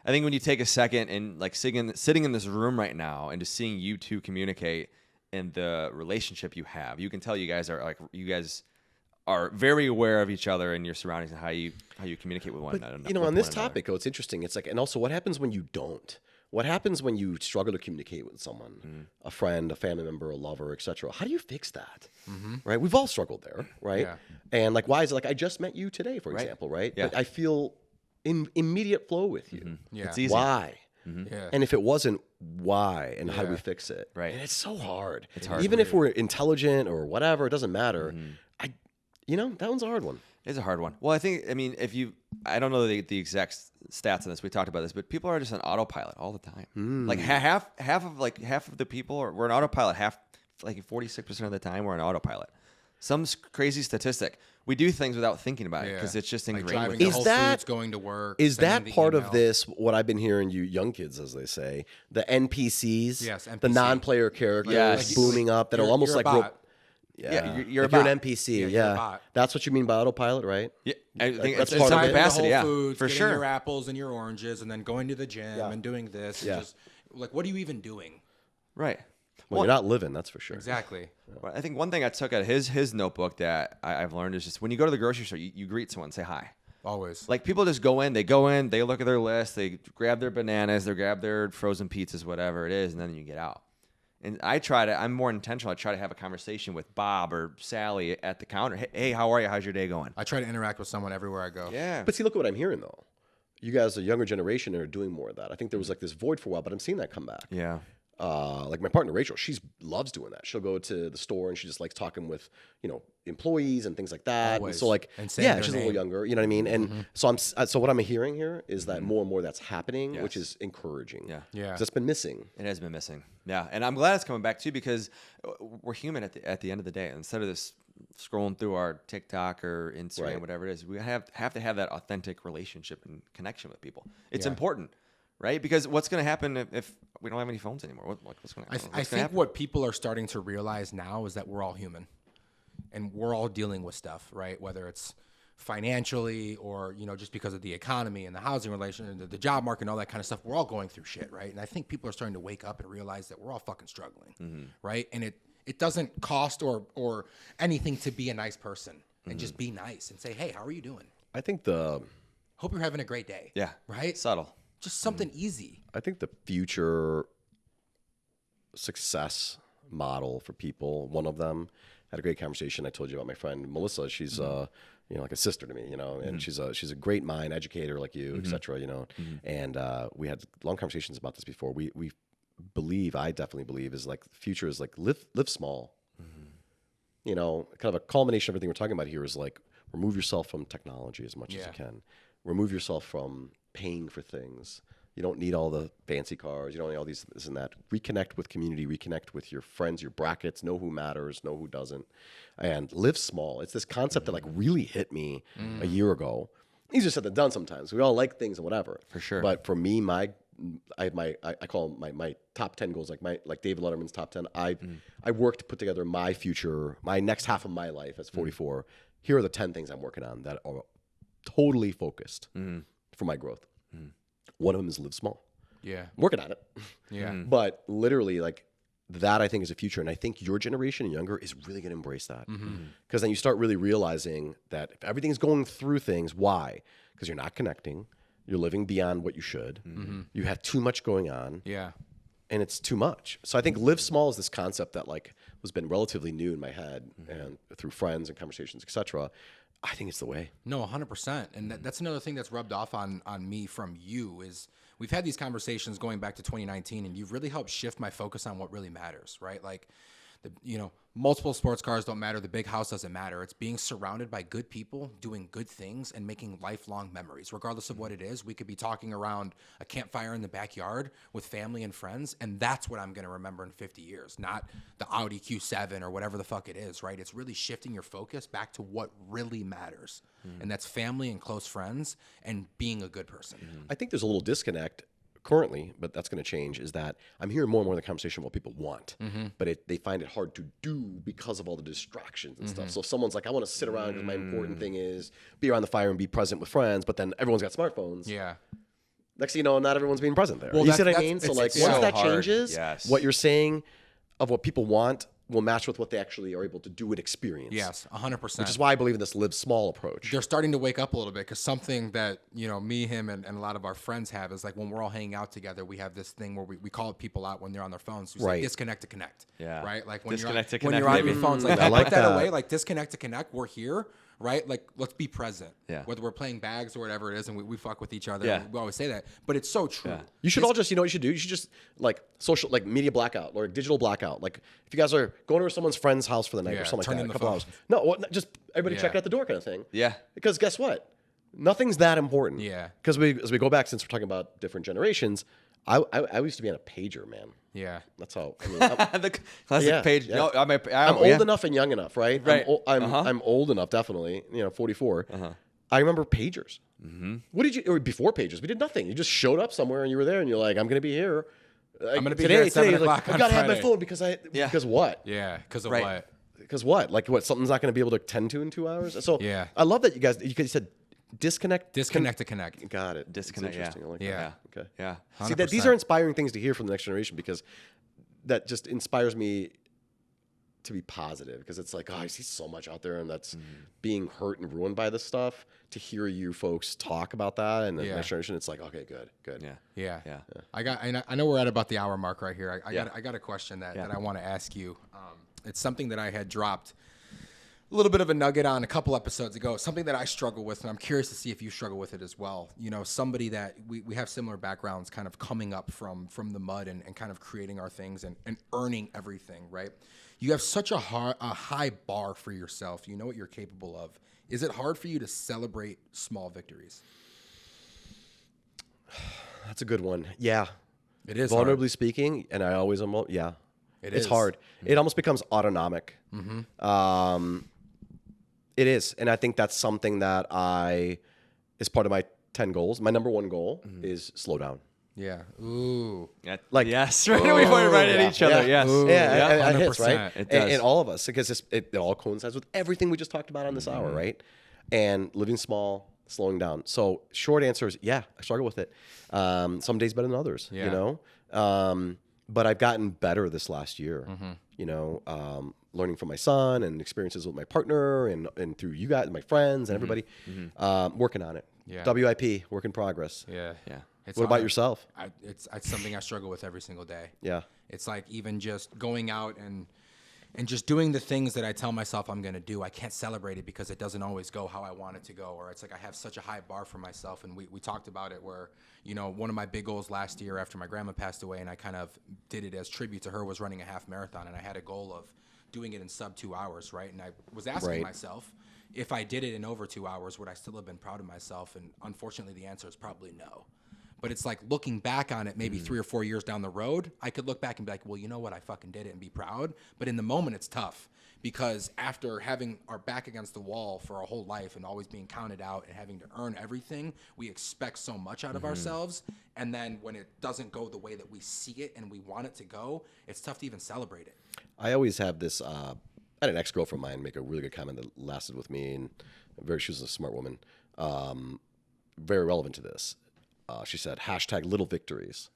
I think when you take a second and sitting in this room right now and just seeing you two communicate and the relationship you have, you can tell you guys are very aware of each other and your surroundings and how you communicate with one another. On this topic, it's interesting. It's and also what happens when you don't? What happens when you struggle to communicate with someone, a friend, a family member, a lover, etc.? How do you fix that? Right? We've all struggled there, right? Yeah. And why is it I just met you today, for example, right? Yeah. But I feel in immediate flow with you. Yeah. It's easy. Why? Yeah. And if it wasn't, why? And how do we fix it? Right. And it's so hard. It's hard. Even if we're intelligent or whatever, it doesn't matter. That one's a hard one. It's a hard one. Well, I don't know the exact stats on this. We talked about this, but people are just on autopilot all the time. Like half of the people we're on autopilot. 46% of the time we're on autopilot. Some crazy statistic. We do things without thinking about it because it's just ingrained driving with to us. Whole Foods, going to work. Is that part of email. this? What I've been hearing you young kids, as they say, the NPCs, Yes, the NPC. non-player characters Yes. booming up that are almost you're a like bot. You're a like bot. you're an NPC. Yeah, you're a bot. That's what you mean by autopilot, right? Yeah, I think That's it's part some of it. capacity. Whole Yeah, Foods, for getting sure. your apples and your oranges, and then going to the gym and doing this. And Yeah. just like, what are you even doing? Right. Well, you're not living, that's for sure. Exactly. Well, I think one thing I took out of his notebook that I've learned is just when you go to the grocery store, you greet someone, say hi. Always. Like people just go in, they look at their list, they grab their bananas, they grab their frozen pizzas, whatever it is, and then you get out. And I'm more intentional. I try to have a conversation with Bob or Sally at the counter. Hey, how are you? How's your day going? I try to interact with someone everywhere I go. Yeah. But see, look at what I'm hearing though. You guys, the younger generation, are doing more of that. I think there was like this void for a while, but I'm seeing that come back. Yeah. Like my partner Rachel, she loves doing that. She'll go to the store and she just likes talking with employees and things like that. Always. And so like And saying their she's a little name. younger. You know what I mean? And so what I'm hearing here is that more and more that's happening, which is encouraging. Yeah. Yeah. 'Cause that's been missing. It has been missing. Yeah. And I'm glad it's coming back too because we're human at the end of the day. Instead of this scrolling through our TikTok or Instagram, Right. whatever it is, we have to have that authentic relationship and connection with people. It's important. Right? Because what's going to happen if we don't have any phones anymore? What's going to happen? I think what people are starting to realize now is that we're all human and we're all dealing with stuff, right? Whether it's financially or, just because of the economy and the housing relation and the job market and all that kind of stuff, we're all going through shit, right? And I think people are starting to wake up and realize that we're all fucking struggling, right? And it doesn't cost or anything to be a nice person and just be nice and say, hey, how are you doing? I think Hope you're having a great day. Yeah. Right? Subtle. Just something easy. I think the future success model for people, one of them, had a great conversation. I told you about my friend Melissa. She's like a sister to me, and she's a great mind, educator like you, et cetera, And we had long conversations about this before. We believe, I definitely believe, is like the future is like live small. Kind of a culmination of everything we're talking about here is like remove yourself from technology as much as you can. Remove yourself from paying for things. You don't need all the fancy cars. You don't need all this and that. Reconnect with community. Reconnect with your friends, your brackets. Know who matters. Know who doesn't. And live small. It's this concept that like really hit me a year ago. Easier said than done sometimes. We all like things and whatever. For sure. But for me, I call them my top 10 goals, like David Letterman's top 10. I worked to put together my future, my next half of my life as 44. Here are the 10 things I'm working on that are totally focused for my growth. One of them is live small. Yeah. I'm working on it. Yeah. But literally, like that, I think is a future, and I think your generation and younger is really going to embrace that because then you start really realizing that if everything's going through things, why? Because you're not connecting. You're living beyond what you should. You have too much going on. Yeah. And it's too much. So I think live small is this concept that like was been relatively new in my head and through friends and conversations, etc. I think it's the way. No, 100%. And that's another thing that's rubbed off on me from you is we've had these conversations going back to 2019, and you've really helped shift my focus on what really matters, right? Like, multiple sports cars don't matter. The big house doesn't matter. It's being surrounded by good people, doing good things, and making lifelong memories. Regardless of what it is, we could be talking around a campfire in the backyard with family and friends, and that's what I'm going to remember in 50 years, not the Audi Q7 or whatever the fuck it is, right? It's really shifting your focus back to what really matters, and that's family and close friends and being a good person. I think there's a little disconnect currently, but that's going to change, is that I'm hearing more and more of the conversation of what people want, but they find it hard to do because of all the distractions and stuff. So if someone's like, I want to sit around because my important thing is be around the fire and be present with friends, but then everyone's got smartphones. Yeah. Next thing you know, not everyone's being present there. Well, You see what I that's- mean? So it's like so once that hard. changes, Yes. what you're saying of what people want will match with what they actually are able to do and experience. Yes, 100%. Which is why I believe in this live small approach. They're starting to wake up a little bit because something that, me, him, and a lot of our friends have is like when we're all hanging out together, we have this thing where we call people out when they're on their phones. We say Right. disconnect to connect. Yeah. Right? Like when Disconnect to when connect, you're on maybe. your phones, like, I like put that that. away, like disconnect to connect. We're here right? Like, let's be present. Yeah. Whether we're playing bags or whatever it is, and we fuck with each other. Yeah. We always say that, but it's so true. Yeah. You should all just, you know what you should do? You should just like social, like media blackout or digital blackout. Like if you guys are going to someone's friend's house for the night or something turn like in that, a the couple phone. hours. No, well, just everybody check Yeah. out the door kind of thing. Yeah. Because guess what? Nothing's that important. Yeah. Because as we go back, since we're talking about different generations, I used to be on a pager, man. Yeah. That's how. I mean, I'm, The classic Yeah, page. yeah. No, I'm old enough and young enough, right? Right. I'm old enough, definitely. 44. I remember pagers. What did you? Or before pagers, we did nothing. You just showed up somewhere and you were there, and you're like, I'm going to be here. I'm going to be here at 7 o'clock I on gotta have my Friday. phone because what? Yeah. Because of Right. what? Because what? Like what? Something's not going to be able to tend to in 2 hours. So Yeah. I love that you said disconnect. Disconnect to connect. Got it. Disconnect, It's interesting. I like Yeah. that. Okay. Yeah. See that these are inspiring things to hear from the next generation because that just inspires me to be positive because it's like, oh, I see so much out there and that's being hurt and ruined by this stuff. To hear you folks talk about that and the next generation, it's like, okay, good. Yeah. Yeah. I know we're at about the hour mark right here. I got a question that I want to ask you. It's something that I had dropped a little bit of a nugget on a couple episodes ago, something that I struggle with, and I'm curious to see if you struggle with it as well. You know, somebody that we have similar backgrounds kind of coming up from the mud and kind of creating our things and earning everything, right? You have such a high bar for yourself. You know what you're capable of. Is it hard for you to celebrate small victories? That's a good one. Yeah. It is Vulnerably hard. speaking, and I always am, it's is. hard. It almost becomes autonomic. It is. And I think that's something that is part of my 10 goals. My number one goal is slow down. Yeah. Ooh. Yeah. Like- yes. Right. We pointed right at each other. Yes. Ooh. Yeah, it hits, 100%. right? It does. And all of us, because it all coincides with everything we just talked about on this hour, right? And living small, slowing down. So short answer is, I struggle with it. Some days better than others, you know? But I've gotten better this last year, you know, learning from my son and experiences with my partner and through you guys, my friends and everybody, working on it. Yeah. WIP, work in progress. Yeah. Yeah. It's What about hard. yourself? It's something I struggle with every single day. Yeah. It's like even just going out and just doing the things that I tell myself I'm going to do. I can't celebrate it because it doesn't always go how I want it to go. Or it's like I have such a high bar for myself. And we talked about it where, you know, one of my big goals last year after my grandma passed away and I kind of did it as tribute to her was running a half marathon. And I had a goal of doing it in sub 2 hours, right? And I was asking myself, if I did it in over 2 hours, would I still have been proud of myself? And unfortunately, the answer is probably no. But it's like looking back on it, maybe 3 or 4 years down the road, I could look back and be like, well, you know what? I fucking did it and be proud. But in the moment, it's tough because after having our back against the wall for our whole life and always being counted out and having to earn everything, we expect so much out of ourselves. And then when it doesn't go the way that we see it and we want it to go, it's tough to even celebrate it. I always have this. I had an ex-girlfriend of mine make a really good comment that lasted with me, and she was a smart woman, very relevant to this. She said, #little victories.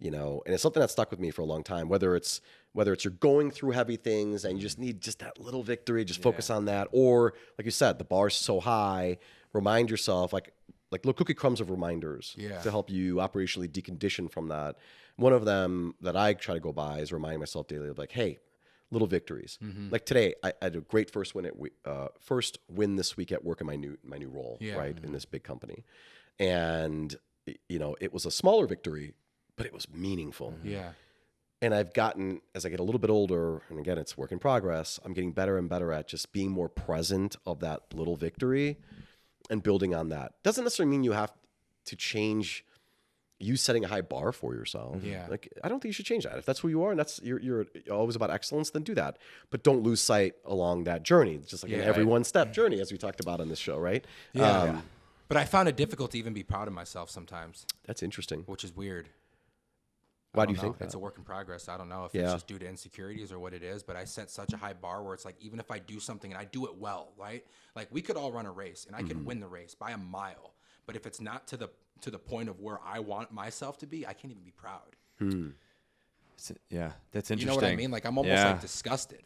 You know, and it's something that stuck with me for a long time. Whether it's you're going through heavy things and you just need just that little victory, just focus on that, or like you said, the bar's so high. Remind yourself, like little cookie crumbs of reminders to help you operationally decondition from that. One of them that I try to go by is reminding myself daily of like, hey, little victories. Like today, I had a great first win this week at work in my new role, right, in this big company, and you know, it was a smaller victory, but it was meaningful. Yeah. And I've gotten, as I get a little bit older, and again, it's work in progress, I'm getting better and better at just being more present of that little victory and building on that. Doesn't necessarily mean you have to change you setting a high bar for yourself. Yeah. Like, I don't think you should change that. If that's who you are and that's you're always about excellence, then do that. But don't lose sight along that journey. It's just like an every one step journey, as we talked about on this show, right? Yeah. But I found it difficult to even be proud of myself sometimes, That's interesting. which is weird. Why I do you don't think know. It's that? a work in progress. I don't know if Yeah. it's just due to insecurities or what it is, but I set such a high bar where it's like, even if I do something and I do it well, right? Like we could all run a race and I could win the race by a mile, but if it's not to the point of where I want myself to be, I can't even be proud. Yeah, that's interesting. You know what I mean? Like I'm almost like disgusted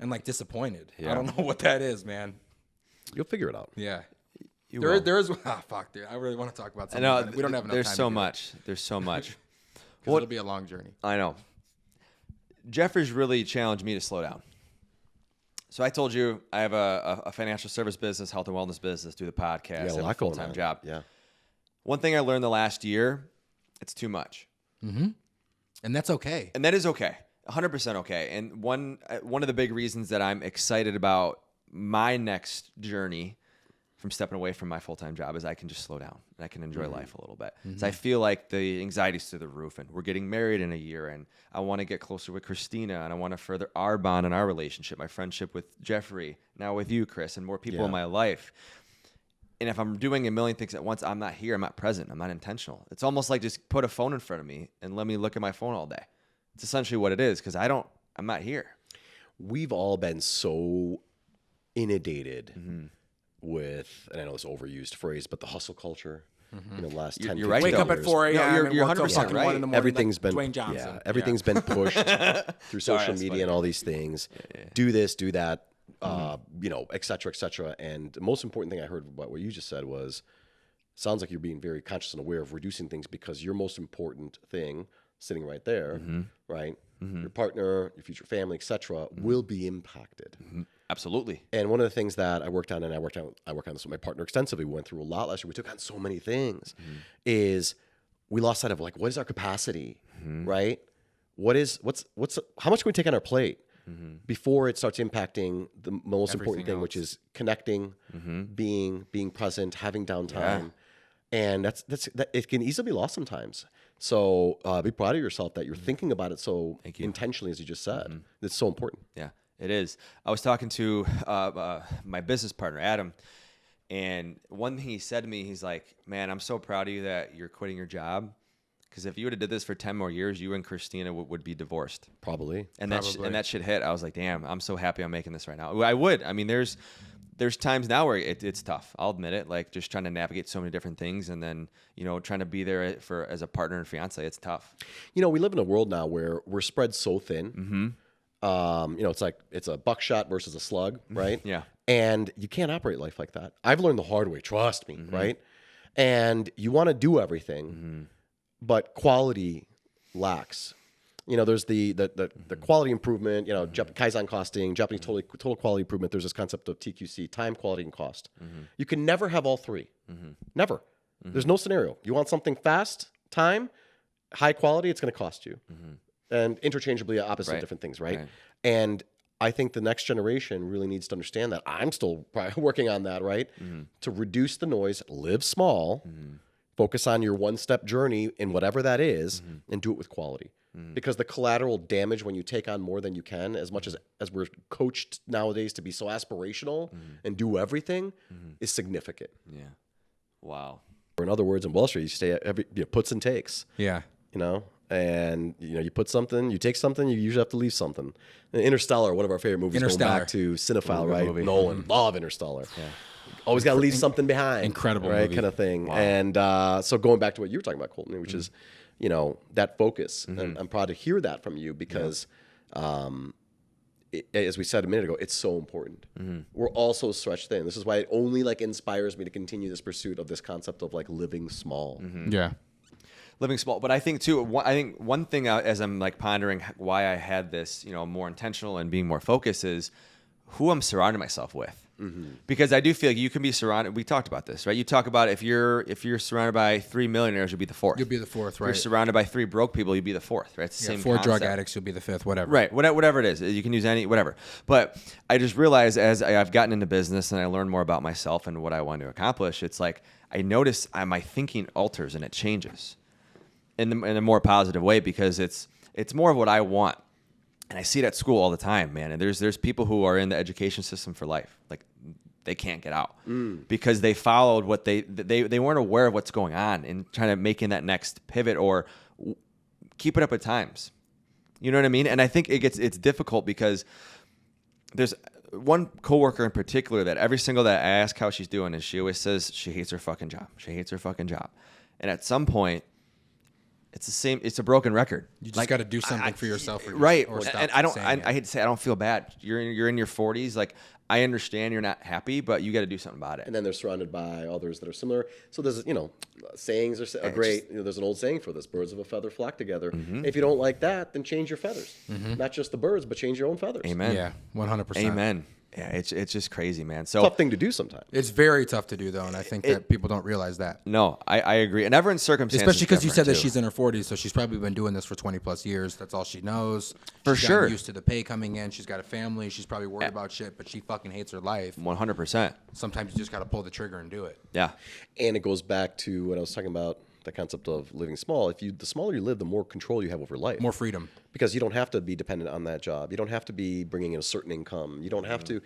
and like disappointed. I don't know what that is, man. You'll figure it out. Yeah. You There will. is fuck, dude. I really want to talk about I something. know but we don't have enough there's time. so to do much. There's so much. It, 'cause it'll be a long journey. I know. Jeffrey's really challenged me to slow down. So I told you I have a financial service business, health and wellness business, do the podcast, Yeah, have a full-time job. Yeah. One thing I learned the last year, it's too much. Mm-hmm. And that's okay. And that is okay. 100% okay. And one of the big reasons that I'm excited about my next journey from stepping away from my full-time job is I can just slow down and I can enjoy life a little bit. So I feel like the anxiety's through the roof, and we're getting married in a year, and I want to get closer with Christina, and I want to further our bond and our relationship, my friendship with Jeffrey, now with you, Kris, and more people in my life. And if I'm doing a million things at once, I'm not here, I'm not present, I'm not intentional. It's almost like just put a phone in front of me and let me look at my phone all day. It's essentially what it is, because I'm not here. We've all been so inundated with, and I know it's an overused phrase, but the hustle culture. The last 10 You're right, Wake up at 4 a.m. No, and you're work till 100% fucking right. 1 in the morning. Everything's like been Dwayne Johnson. everything's been pushed through social media and all these things. Do this, do that, et cetera, et cetera. And the most important thing I heard about what you just said was, sounds like you're being very conscious and aware of reducing things, because your most important thing sitting right there, right? Your partner, your future family, et cetera, will be impacted. Absolutely. And one of the things that I worked on, and I work on this with my partner extensively, we went through a lot last year, we took on so many things, is we lost sight of like, what is our capacity, right? How much can we take on our plate before it starts impacting the most important thing, which is connecting, being present, having downtime. And that it can easily be lost sometimes. So be proud of yourself that you're thinking about it so intentionally, as you just said. It's so important. Yeah, it is. I was talking to my business partner, Adam, and one thing he said to me, he's like, man, I'm so proud of you that you're quitting your job, because if you would have did this for 10 more years, you and Christina would be divorced. Probably. And that shit hit. I was like, damn, I'm so happy I'm making this right now. I would. I mean, there's times now where it's tough. I'll admit it. Like, just trying to navigate so many different things, and then, trying to be there as a partner and fiance. It's tough. We live in a world now where we're spread so thin. It's a buckshot versus a slug, right? Yeah. And you can't operate life like that. I've learned the hard way. Trust me, right? And you want to do everything, but quality lacks. There's the quality improvement, Kaizen costing, Japanese total quality improvement. There's this concept of TQC, time, quality, and cost. You can never have all three. Never. There's no scenario. You want something fast, time, high quality, it's going to cost you. And interchangeably opposite different things, right? And I think the next generation really needs to understand that. I'm still working on that, right? To reduce the noise, live small, focus on your one-step journey in whatever that is, and do it with quality. Because the collateral damage when you take on more than you can, as much as we're coached nowadays to be so aspirational and do everything, is significant. Yeah. Wow. Or in other words, in Wall Street, you say puts and takes. Yeah. And you put something, you take something, you usually have to leave something. And Interstellar, one of our favorite movies, going back to Cinephile, right? Movie. Nolan, love Interstellar. Yeah. Always got to leave something behind. Incredible right? movie. Kind of thing. Wow. And so going back to what you were talking about, Coleton, which is, that focus. And I'm proud to hear that from you, because as we said a minute ago, it's so important. We're all so stretched thin. This is why it only inspires me to continue this pursuit of this concept of living small. Yeah. Living small. But I think too, one thing as I'm pondering why I had this, more intentional and being more focused, is who I'm surrounding myself with. Because I do feel like you can be surrounded. We talked about this, right? You talk about if you're surrounded by 3 millionaires, you'll be the fourth. You'll be the fourth, right? If you're surrounded by 3 broke people, you'll be the fourth, right? It's the same 4 concept. drug addicts, you'll be the 5th, whatever. Right, whatever it is. You can use any, whatever. But I just realized as I've gotten into business and I learned more about myself and what I want to accomplish, it's like I notice my thinking alters and it changes in a more positive way, because it's more of what I want. And I see it at school all the time, man. And there's people who are in the education system for life. They can't get out because they followed what they weren't aware of what's going on and trying to make in that next pivot or keep it up at times. You know what I mean? And I think it's difficult because there's one coworker in particular that every single that I ask how she's doing, and she always says she hates her fucking job. She hates her fucking job. And at some point, it's the same. It's a broken record. You just got to do something for yourself, right? Or stop and I hate to say, I don't feel bad. You're in your 40s. I understand you're not happy, but you got to do something about it. And then they're surrounded by others that are similar. So there's, sayings are great. There's an old saying for this: birds of a feather flock together. If you don't like that, then change your feathers. Not just the birds, but change your own feathers. Amen. Yeah, 100%. Amen. Yeah, it's just crazy, man. So Tough thing to do sometimes. It's very tough to do, though, and I think that people don't realize that. No, I agree. And everyone's circumstances, especially because you said that too. she's in her 40s, so she's probably been doing this for 20 plus years. That's all she knows. For She's sure. gotten used to the pay coming in. She's got a family. She's probably worried about shit, but she fucking hates her life. 100%. Sometimes you just got to pull the trigger and do it. Yeah. And it goes back to what I was talking about, the concept of living small. The smaller you live, the more control you have over life. More freedom. Because you don't have to be dependent on that job. You don't have to be bringing in a certain income. You don't have to.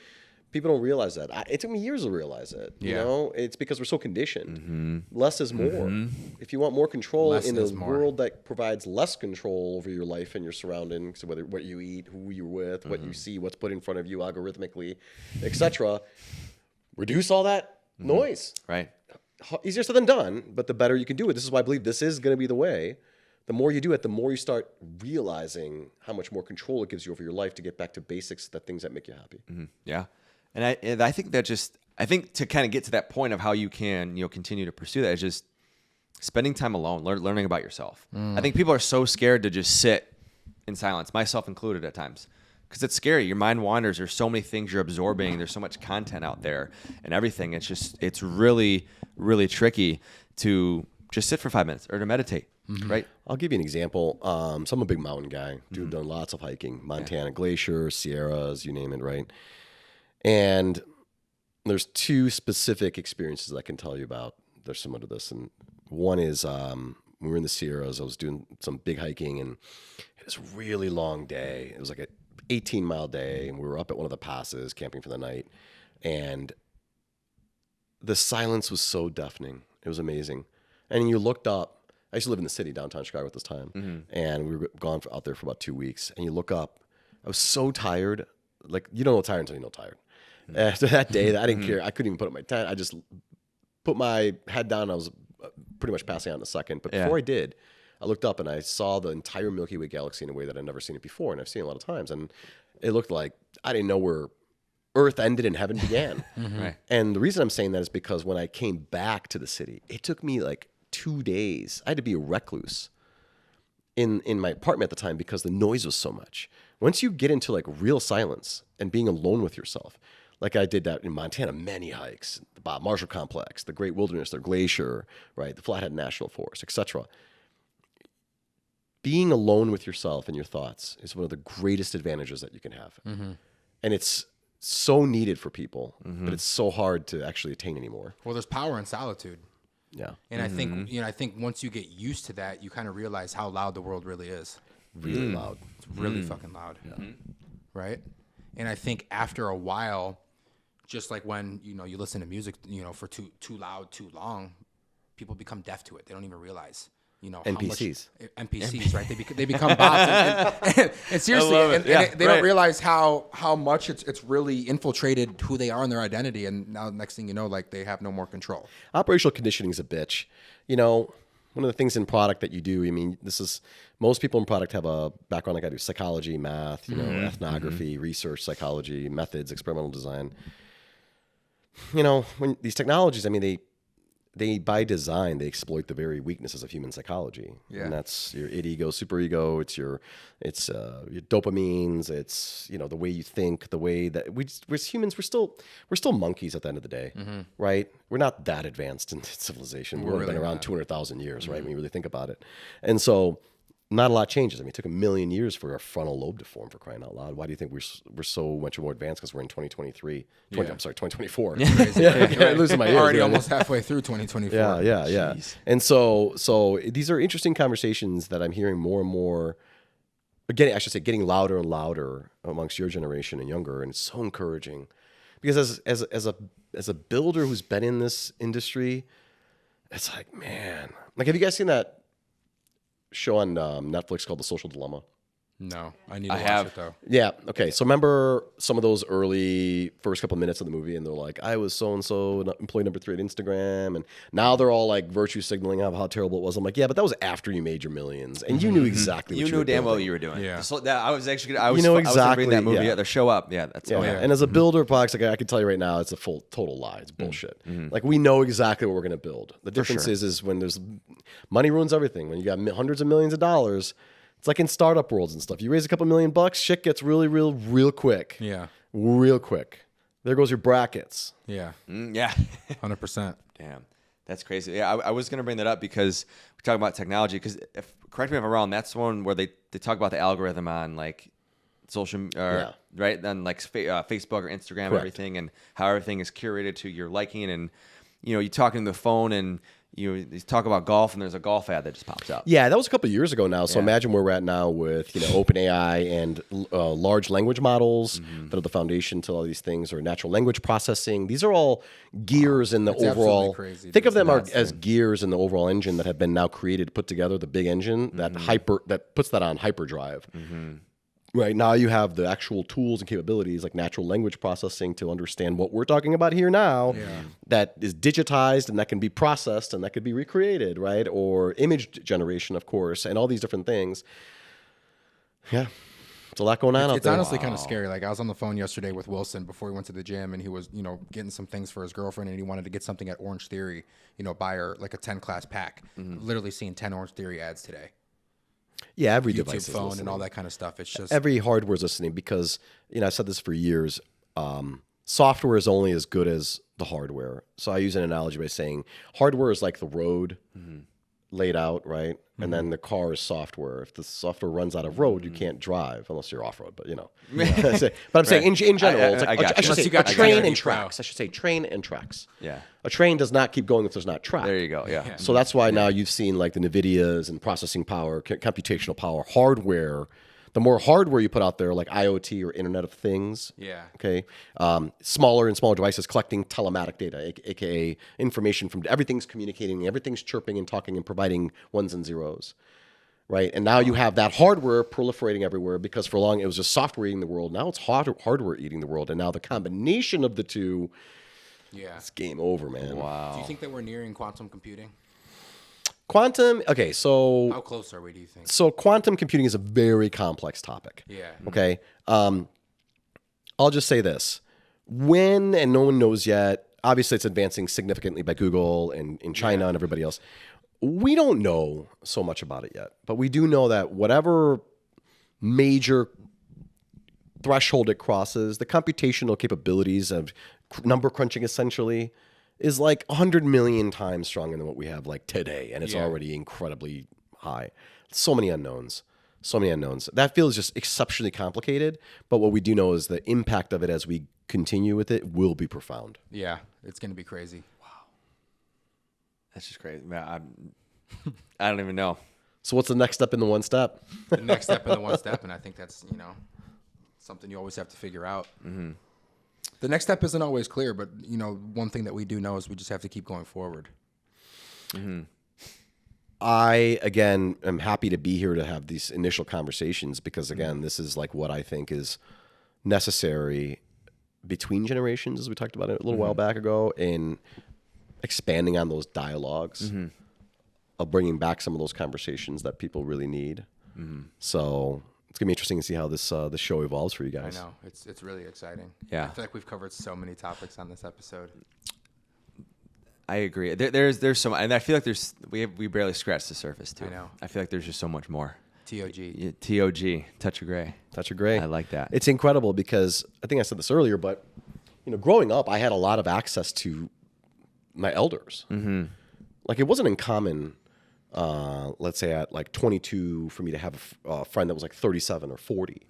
People don't realize that. It took me years to realize it. You know, it's because we're so conditioned. Less is more. If you want more control in a world that provides less control over your life and your surroundings, whether what you eat, who you're with, what you see, what's put in front of you algorithmically, etc., reduce all that noise. Right. Easier said than done, but the better you can do it. This is why I believe this is going to be the way. The more you do it, the more you start realizing how much more control it gives you over your life to get back to basics, the things that make you happy. Yeah. And I think I think to kind of get to that point of how you can, continue to pursue that is just spending time alone, learning about yourself. I think people are so scared to just sit in silence, myself included at times, because it's scary. Your mind wanders. There's so many things you're absorbing. There's so much content out there and everything. It's really, really tricky to just sit for 5 minutes or to meditate. Right. I'll give you an example. So I'm a big mountain guy. Dude, done lots of hiking, Montana Glacier, Sierras, you name it, right? And there's two specific experiences I can tell you about. They're similar to this. And one is we were in the Sierras. I was doing some big hiking, and it was a really long day. It was like an 18-mile day, and we were up at one of the passes camping for the night. And the silence was so deafening. It was amazing. And you looked up. I used to live in the city, downtown Chicago at this time. And we were gone out there for about 2 weeks. And you look up. I was so tired. Like, you don't know tired until you know tired. After that day, I didn't care. I couldn't even put up my tent. I just put my head down. I was pretty much passing out in a second. But before I did, I looked up and I saw the entire Milky Way galaxy in a way that I'd never seen it before. And I've seen it a lot of times. And it looked like I didn't know where Earth ended and heaven began. Right. And the reason I'm saying that is because when I came back to the city, it took me like 2 days. I had to be a recluse in my apartment at the time because the noise was so much. Once you get into like real silence and being alone with yourself, like I did that in Montana, many hikes, the Bob Marshall Complex, the Great Wilderness, the Glacier, right, the Flathead National Forest, etc. Being alone with yourself and your thoughts is one of the greatest advantages that you can have. And it's so needed for people, but it's so hard to actually attain anymore. Well, there's power in solitude. Yeah. And I think once you get used to that, you kind of realize how loud the world really is. Really loud. It's really fucking loud. Right? And I think after a while, just like when, you listen to music, for too loud, too long, people become deaf to it. They don't even realize, NPCs. How much, NPCs, right? They become bots. And seriously, they don't realize how much it's really infiltrated who they are and their identity. And now next thing you know, like they have no more control. Operational conditioning is a bitch. One of the things in product that you do, most people in product have a background like I do, psychology, math, ethnography, research, psychology, methods, experimental design. When these technologies, they by design, they exploit the very weaknesses of human psychology. Yeah. And that's your id ego, super ego. It's your dopamines. It's, the way you think, the way that we're humans, we're still monkeys at the end of the day, right? We're not that advanced in civilization. We've really been around 200,000 years, right? When you really think about it. And so not a lot changes. It took 1 million years for our frontal lobe to form, for crying out loud. Why do you think we're so much more advanced? Because we're in 2024. I'm losing my ears. Already almost halfway through 2024. Yeah. Jeez. And so these are interesting conversations that I'm hearing more and more. Getting louder and louder amongst your generation and younger, and it's so encouraging. Because as a builder who's been in this industry, it's like, man, have you guys seen that show on Netflix called The Social Dilemma? No, I need to watch it though. Yeah. Okay. So remember some of those early first couple minutes of the movie, and they're like, "I was so and so, employee number 3 at Instagram," and now they're all like virtue signaling how terrible it was. I'm like, yeah, but that was after you made your millions, and you knew exactly. What you knew damn well doing. what you were doing. Yeah. So I was exactly. I was reading that movie at the show up. Yeah, that's yeah. And as a builder of products, I can tell you right now, it's a total lie. It's bullshit. Like we know exactly what we're going to build. The difference is when there's money ruins everything. When you got hundreds of millions of dollars. It's like in startup worlds and stuff. You raise a couple $1 million, shit gets really real quick. Yeah. Real quick. There goes your brackets. Yeah. Yeah. 100%. Damn. That's crazy. Yeah, I was going to bring that up because we talk about technology. Because correct me if I'm wrong, that's one where they talk about the algorithm on like social, right? Then like Facebook or Instagram and everything, and how everything is curated to your liking. And you talk in the phone and you talk about golf, and there's a golf ad that just pops up. Yeah, that was a couple of years ago now. So imagine where we're at now with OpenAI and large language models that are the foundation to all these things, or natural language processing. These are all gears in the overall. Crazy, think of them as gears in the overall engine that have been now created, put together. The big engine that puts that on hyperdrive. Right now, you have the actual tools and capabilities like natural language processing to understand what we're talking about here now. That is digitized and that can be processed and that could be recreated, right? Or image generation, of course, and all these different things. Yeah, it's a lot going on out there. It's honestly kind of scary. Like I was on the phone yesterday with Wilson before he went to the gym, and he was, getting some things for his girlfriend, and he wanted to get something at Orange Theory, buy her like a 10-class pack. Literally seeing 10 Orange Theory ads today. Yeah, every YouTube device is phone listening. and all that kind of stuff. It's just every hardware is listening because I've said this for years. Software is only as good as the hardware. So I use an analogy by saying hardware is like the road laid out, right? And then the car is software. If the software runs out of road, you can't drive unless you're off road. But but I'm saying in general, it's like I should say a train and tracks. I should say train and tracks. Yeah. A train does not keep going if there's not track. There you go. Yeah. So that's why now you've seen like the NVIDIAs and processing power, computational power, hardware. The more hardware you put out there, like IoT or Internet of Things, okay, smaller and smaller devices collecting telematic data, aka information from everything's communicating, everything's chirping and talking and providing ones and zeros, right? And now you have that hardware proliferating everywhere because for long it was just software eating the world. Now it's hardware eating the world, and now the combination of the two, it's game over, man. Wow. Do you think that we're nearing quantum computing? Quantum, okay, so... How close are we, do you think? So quantum computing is a very complex topic. Yeah. Okay? I'll just say this. When, and no one knows yet, obviously it's advancing significantly by Google and in China and everybody else. We don't know so much about it yet, but we do know that whatever major threshold it crosses, the computational capabilities of number crunching essentially is like 100 million times stronger than what we have like today. And it's already incredibly high. So many unknowns. That feels just exceptionally complicated. But what we do know is the impact of it as we continue with it will be profound. Yeah, it's going to be crazy. Wow. That's just crazy. Man, I don't even know. So what's the next step in the one step? The next step in the one step. And I think that's, something you always have to figure out. Mm-hmm. The next step isn't always clear, but one thing that we do know is we just have to keep going forward. Mm-hmm. I again am happy to be here to have these initial conversations because again, this is like what I think is necessary between generations, as we talked about it a little while back ago, in expanding on those dialogues of bringing back some of those conversations that people really need. So it's gonna be interesting to see how this show evolves for you guys. I know it's really exciting. Yeah, I feel like we've covered so many topics on this episode. I agree. There's so much, and I feel like we barely scratched the surface too. I know. I feel like there's just so much more. TOG, Touch of Gray. Touch of Gray. I like that. It's incredible because I think I said this earlier, but growing up, I had a lot of access to my elders. Like it wasn't uncommon. Let's say at like 22 for me to have a friend that was like 37 or 40,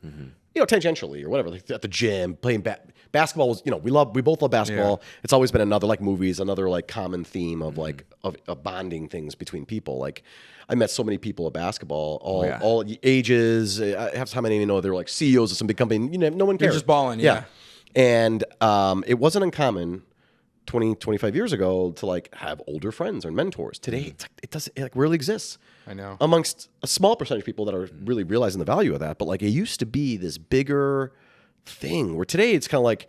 tangentially or whatever, like at the gym playing basketball was, we both love basketball. Yeah. It's always been another like movies, another like common theme of like of bonding things between people. Like I met so many people at basketball, all ages. Half the time I didn't even know they were like CEOs of some big company. No one cares. You're just balling. Yeah. And it wasn't uncommon 20, 25 years ago to like have older friends or mentors. Today, it rarely exists. I know. Amongst a small percentage of people that are really realizing the value of that. But like it used to be this bigger thing where today it's kind of like,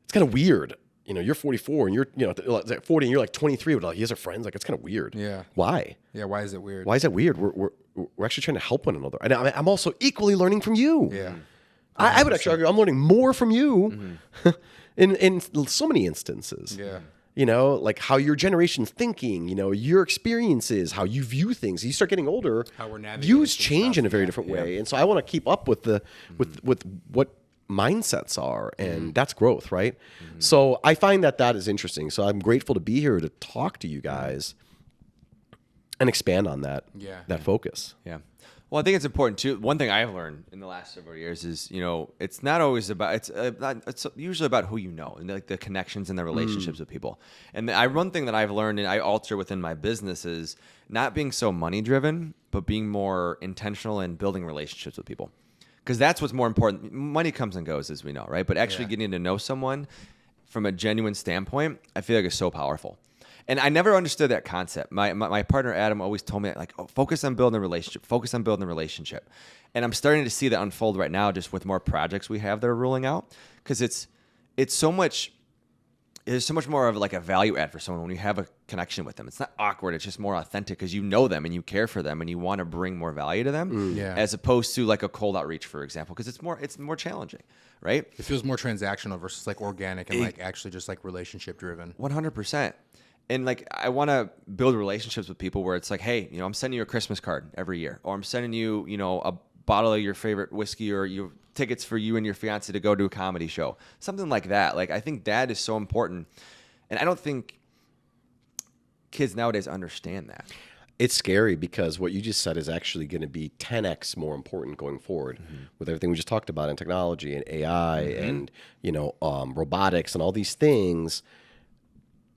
it's kind of weird. You're 44 and you're, 40 and you're like 23. But like, you guys are friends. Like it's kind of weird. Yeah. Why? Yeah. Why is it weird? Why is that weird? We're actually trying to help one another. And I'm also equally learning from you. Yeah. I would actually argue I'm learning more from you in so many instances. Yeah. Like how your generation's thinking, your experiences, how you view things. You start getting older, how we're navigating views change in a very different way. And so I want to keep up with with what mindsets are, and that's growth, right? So I find that is interesting. So I'm grateful to be here to talk to you guys and expand on that focus. Yeah. Well, I think it's important too. One thing I've learned in the last several years is, it's not always about, it's usually about who you know and like the connections and the relationships with people. And one thing that I've learned and I alter within my business is not being so money driven, but being more intentional and building relationships with people. Because that's what's more important. Money comes and goes, as we know, right? But actually getting to know someone from a genuine standpoint, I feel like is so powerful. And I never understood that concept. My partner, Adam, always told me, like, focus on building a relationship. Focus on building a relationship. And I'm starting to see that unfold right now just with more projects we have that are rolling out. Because it's so much... There's so much more of like a value add for someone when you have a connection with them. It's not awkward. It's just more authentic because you know them and you care for them and you want to bring more value to them as opposed to like a cold outreach, for example, because it's more challenging, right? It feels more transactional versus like organic and like actually just like relationship driven. 100%. And like I want to build relationships with people where it's like, hey, I'm sending you a Christmas card every year, or I'm sending you, a bottle of your favorite whiskey or your tickets for you and your fiance to go to a comedy show, something like that. Like I think that is so important, and I don't think kids nowadays understand that. It's scary because what you just said is actually going to be 10x more important going forward with everything we just talked about in technology and AI and robotics and all these things.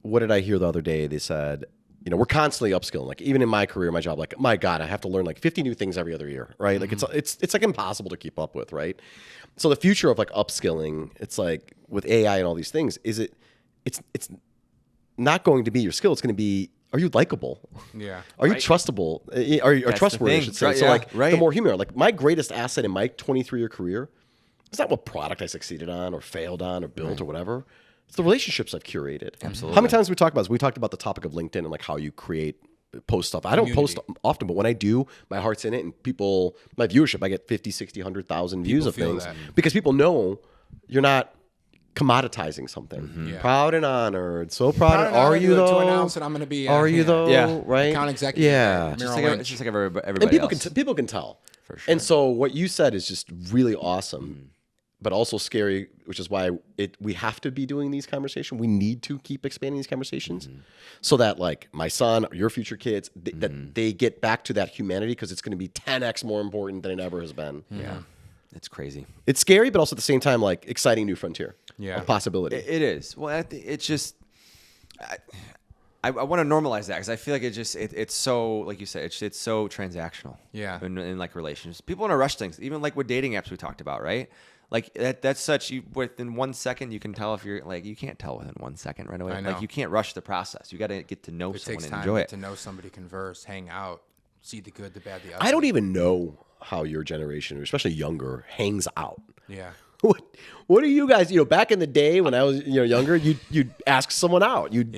What did I hear the other day? They said, we're constantly upskilling. Like even in my career, my job, like my God, I have to learn like 50 new things every other year, right? Like it's like impossible to keep up with, right? So the future of like upskilling, it's like with AI and all these things, it's not going to be your skill. It's going to be, are you likable? Yeah. Are you trustable? Are you trustworthy? I should say. So the more human you are, like my greatest asset in my 23-year career is not what product I succeeded on or failed on or built or whatever. It's the relationships I've curated. Absolutely. How many times have we talked about this? We talked about the topic of LinkedIn and like how you post stuff. I don't post often, but when I do, my heart's in it. And people, my viewership, I get 50, 60, 100,000 views of things. Because people know you're not commoditizing something. Proud and honored. So proud. Are you though? To announce that I'm going to be. Are you though? Yeah. Right? Account executive. Yeah. It's just like everybody and people else. people can tell. For sure. And so what you said is just really awesome. But also scary, which is why we have to be doing these conversations. We need to keep expanding these conversations so that like my son, your future kids, that they get back to that humanity because it's going to be 10x more important than it ever has been. Yeah, it's crazy. It's scary, but also at the same time, like exciting new frontier of possibility. It is. Well, it's just... I want to normalize that because I feel like it's so, like you said, it's so transactional. Yeah. In like relationships. People want to rush things, even like with dating apps we talked about, right? Like that's such, within 1 second you can tell if you're like, you can't tell within 1 second right away. Like you can't rush the process. You got to get to know someone and enjoy it. To know somebody, converse, hang out, see the good, the bad, the ugly. I don't even know how your generation, or especially younger, hangs out. Yeah. What do you guys, back in the day when I was younger, you'd ask someone out. You'd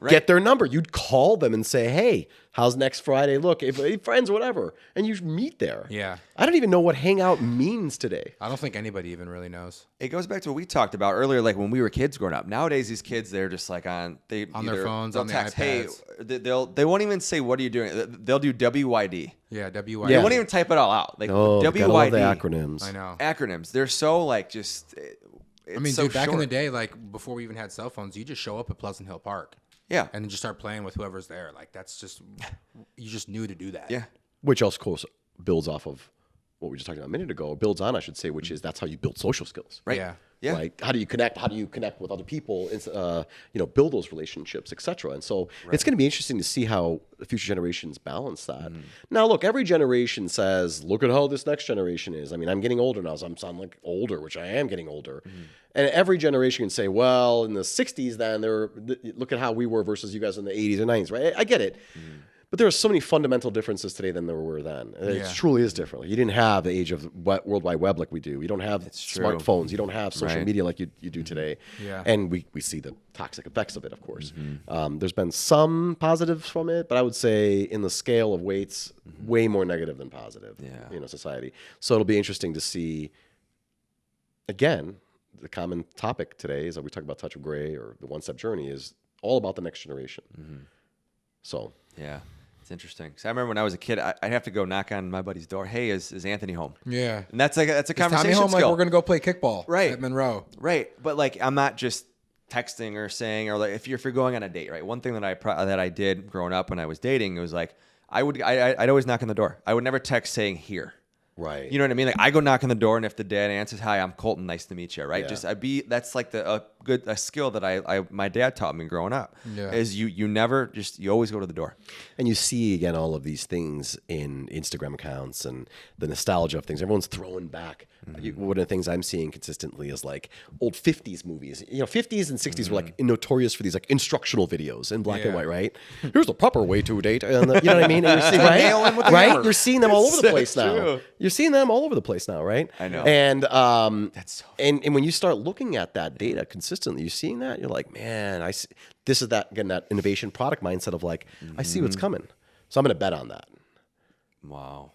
get their number. You'd call them and say, hey, how's next Friday look? If friends, whatever. And you meet there. Yeah. I don't even know what hangout means today. I don't think anybody even really knows. It goes back to what we talked about earlier, like when we were kids growing up. Nowadays, these kids, they're just like on their phones, on text, their iPads. Hey, they won't even say, what are you doing? They'll do WYD. Yeah, WYD. They won't even type it all out. Like WYD. Gotta love the acronyms. I know. Acronyms. They're so like just... I mean, dude, back in the day, like before we even had cell phones, you just show up at Pleasant Hill Park. Yeah. And then just start playing with whoever's there. Like that's just, you just knew to do that. Yeah. Which also, of course, builds off of what we just talked about a minute ago, or builds on, I should say, which is that's how you build social skills. Right. Yeah. Yeah. Like how do you connect? How do you connect with other people? Build those relationships, etc. And so it's going to be interesting to see how the future generations balance that. Now, look, every generation says, "Look at how this next generation is." I mean, I'm getting older now, so I'm sounding like older, which I am getting older. And every generation can say, "Well, in the '60s, then look at how we were versus you guys in the '80s or '90s." Right? I get it. But there are so many fundamental differences today than there were then. It truly is different. You didn't have the age of World Wide Web like we do. You don't have smartphones. You don't have social media like you do today. Yeah. And we see the toxic effects of it, of course. There's been some positives from it, but I would say in the scale of weights, way more negative than positive in society. So it'll be interesting to see, again, the common topic today is that we talk about Touch of Gray or the one-step journey is all about the next generation. So... Yeah. It's interesting. So I remember when I was a kid, I'd have to go knock on my buddy's door. Hey, is Anthony home? Yeah. And that's a conversation Tommy home? skill. Like, we're going to go play kickball at Monroe. Right. But like, I'm not just texting or saying, or like if you're going on a date, right? One thing that I did growing up when I was dating, it was like, I'd always knock on the door. I would never text saying here. Right. You know what I mean? Like I go knock on the door, and if the dad answers, "Hi, I'm Coleton. Nice to meet you." Right? Yeah. That's like a skill that my dad taught me growing up. Yeah. Is you never you always go to the door. And you see again all of these things in Instagram accounts and the nostalgia of things. Everyone's throwing back. One of the things I'm seeing consistently is like old 50s movies. 50s and 60s were like notorious for these like instructional videos in black and white, right? Here's the proper way to date. And you know what I mean? And you're seeing, right? You're seeing them all over the place now. You're seeing them all over the place now, right? I know. And That's so and when you start looking at that data consistently, you're seeing that, you're like, man, I see. This is that innovation product mindset of like, I see what's coming. So I'm going to bet on that. Wow.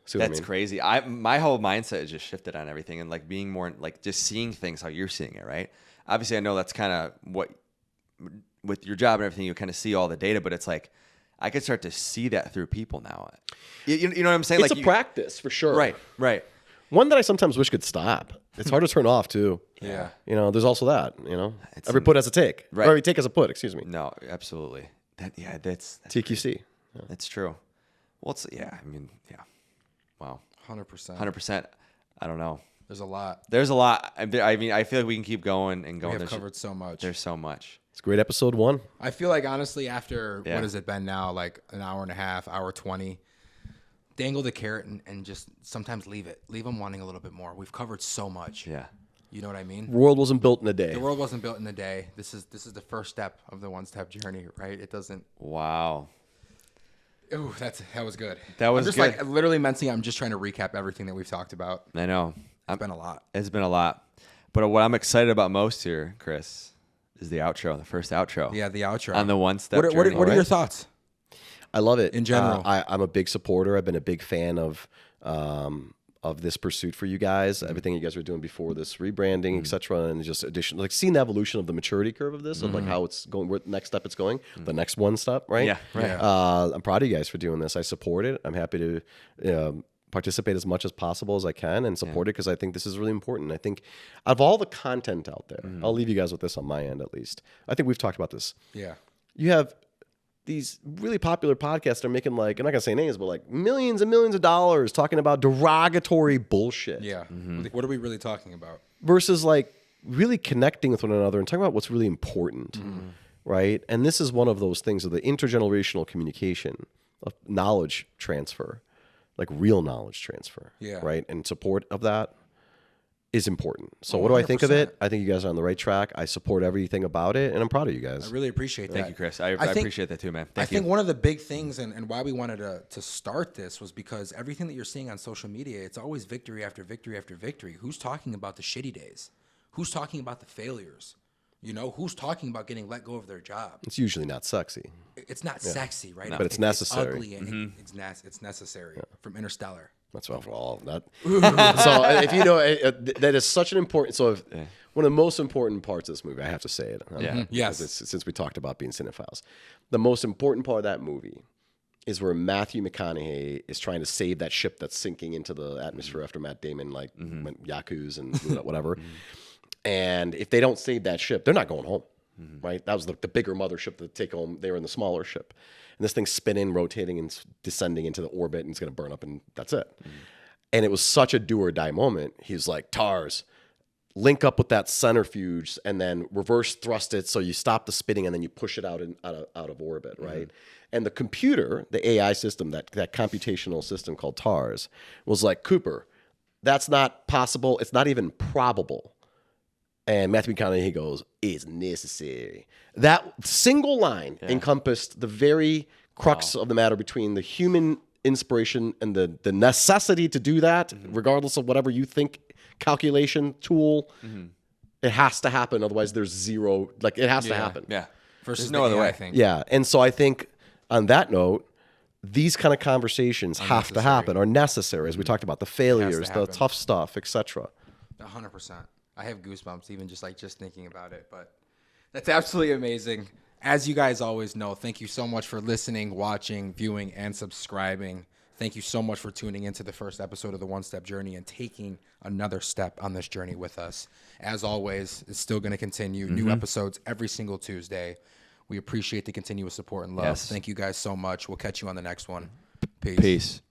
See what I That's mean? crazy. My whole mindset is just shifted on everything and like being more like just seeing things how you're seeing it, right? Obviously, I know that's kind of what with your job and everything, you kind of see all the data, but it's like I could start to see that through people now. You know what I'm saying? It's like a practice for sure. Right. One that I sometimes wish could stop. It's hard to turn off too. Yeah. There's also that, every put has a take. Right. Or every take has a put, excuse me. No, absolutely. That's TQC. That's true. Well, Wow. 100%. 100%. I don't know. There's a lot. There's a lot. I mean, I feel like we can keep going and going. We have covered so much. There's so much. It's a great episode 1. I feel like honestly, after what has it been now, like an hour and a half, hour 20, dangle the carrot and just sometimes leave them wanting a little bit more. We've covered so much. Yeah. You know what I mean? The world wasn't built in a day. The world wasn't built in a day. This is the first step of the one-step journey, right? It doesn't. Wow. Ooh, that was good. That was I'm just good. like literally mentally, I'm just trying to recap everything that we've talked about. I know. It's been a lot. It's been a lot. But what I'm excited about most here, Kris, is the outro, the first outro. Yeah, the outro. On the one-step journey. What are your thoughts? I love it. In general. I'm a big supporter. I've been a big fan of this pursuit for you guys, everything you guys were doing before this rebranding, et cetera, and just like seeing the evolution of the maturity curve of this, of like how it's going, where the next step it's going, the next one step, right? Yeah, right. Yeah. I'm proud of you guys for doing this. I support it. I'm happy to participate as much as possible as I can and support it because I think this is really important. I think of all the content out there, I'll leave you guys with this on my end at least. I think we've talked about this. Yeah. You have these really popular podcasts that are making like, I'm not gonna say names, but like millions and millions of dollars talking about derogatory bullshit. Yeah. Like, what are we really talking about? Versus like really connecting with one another and talking about what's really important. Right. And this is one of those things of the intergenerational communication of knowledge transfer, like real knowledge transfer. Yeah. Right. And support of that is important. So what do I think of it? I think you guys are on the right track. I support everything about it, and I'm proud of you guys. I really appreciate that. Thank you, Kris. I think- appreciate that too, man. I think one of the big things and why we wanted to start this was because everything that you're seeing on social media, it's always victory after victory after victory. Who's talking about the shitty days? Who's talking about the failures? Who's talking about getting let go of their job? It's usually not sexy. It's not sexy, right? But it's necessary. It's ugly and it's necessary. From Interstellar. That's well for all of that. So if you know, that is such an important. So one of the most important parts of this movie, I have to say it. Yes. Since we talked about being cinephiles, the most important part of that movie is where Matthew McConaughey is trying to save that ship that's sinking into the atmosphere after Matt Damon went yakuza and blew it up, whatever. And if they don't save that ship, they're not going home. Right? That was the bigger mothership to take home. They were in the smaller ship. And this thing's spinning, rotating, and descending into the orbit, and it's going to burn up, and that's it. And it was such a do or die moment. He's like, TARS, link up with that centrifuge, and then reverse thrust it so you stop the spinning, and then you push it out of orbit, right? And the computer, the AI system, that computational system called TARS, was like, Cooper, that's not possible. It's not even probable. And Matthew McConaughey goes, it's necessary. That single line encompassed the very crux of the matter between the human inspiration and the necessity to do that, regardless of whatever you think calculation tool. It has to happen. Otherwise, there's zero. Like, it has to happen. Yeah. Versus no other way. I think. Yeah. And so I think on that note, these kind of conversations have to happen, are necessary, as we talked about, the failures, the tough stuff, etc. 100%. I have goosebumps even just thinking about it, but that's absolutely amazing. As you guys always know, thank you so much for listening, watching, viewing, and subscribing. Thank you so much for tuning into the first episode of the One Step Journey and taking another step on this journey with us. As always, it's still going to continue. New episodes every single Tuesday. We appreciate the continuous support and love. Yes. Thank you guys so much. We'll catch you on the next one. Peace.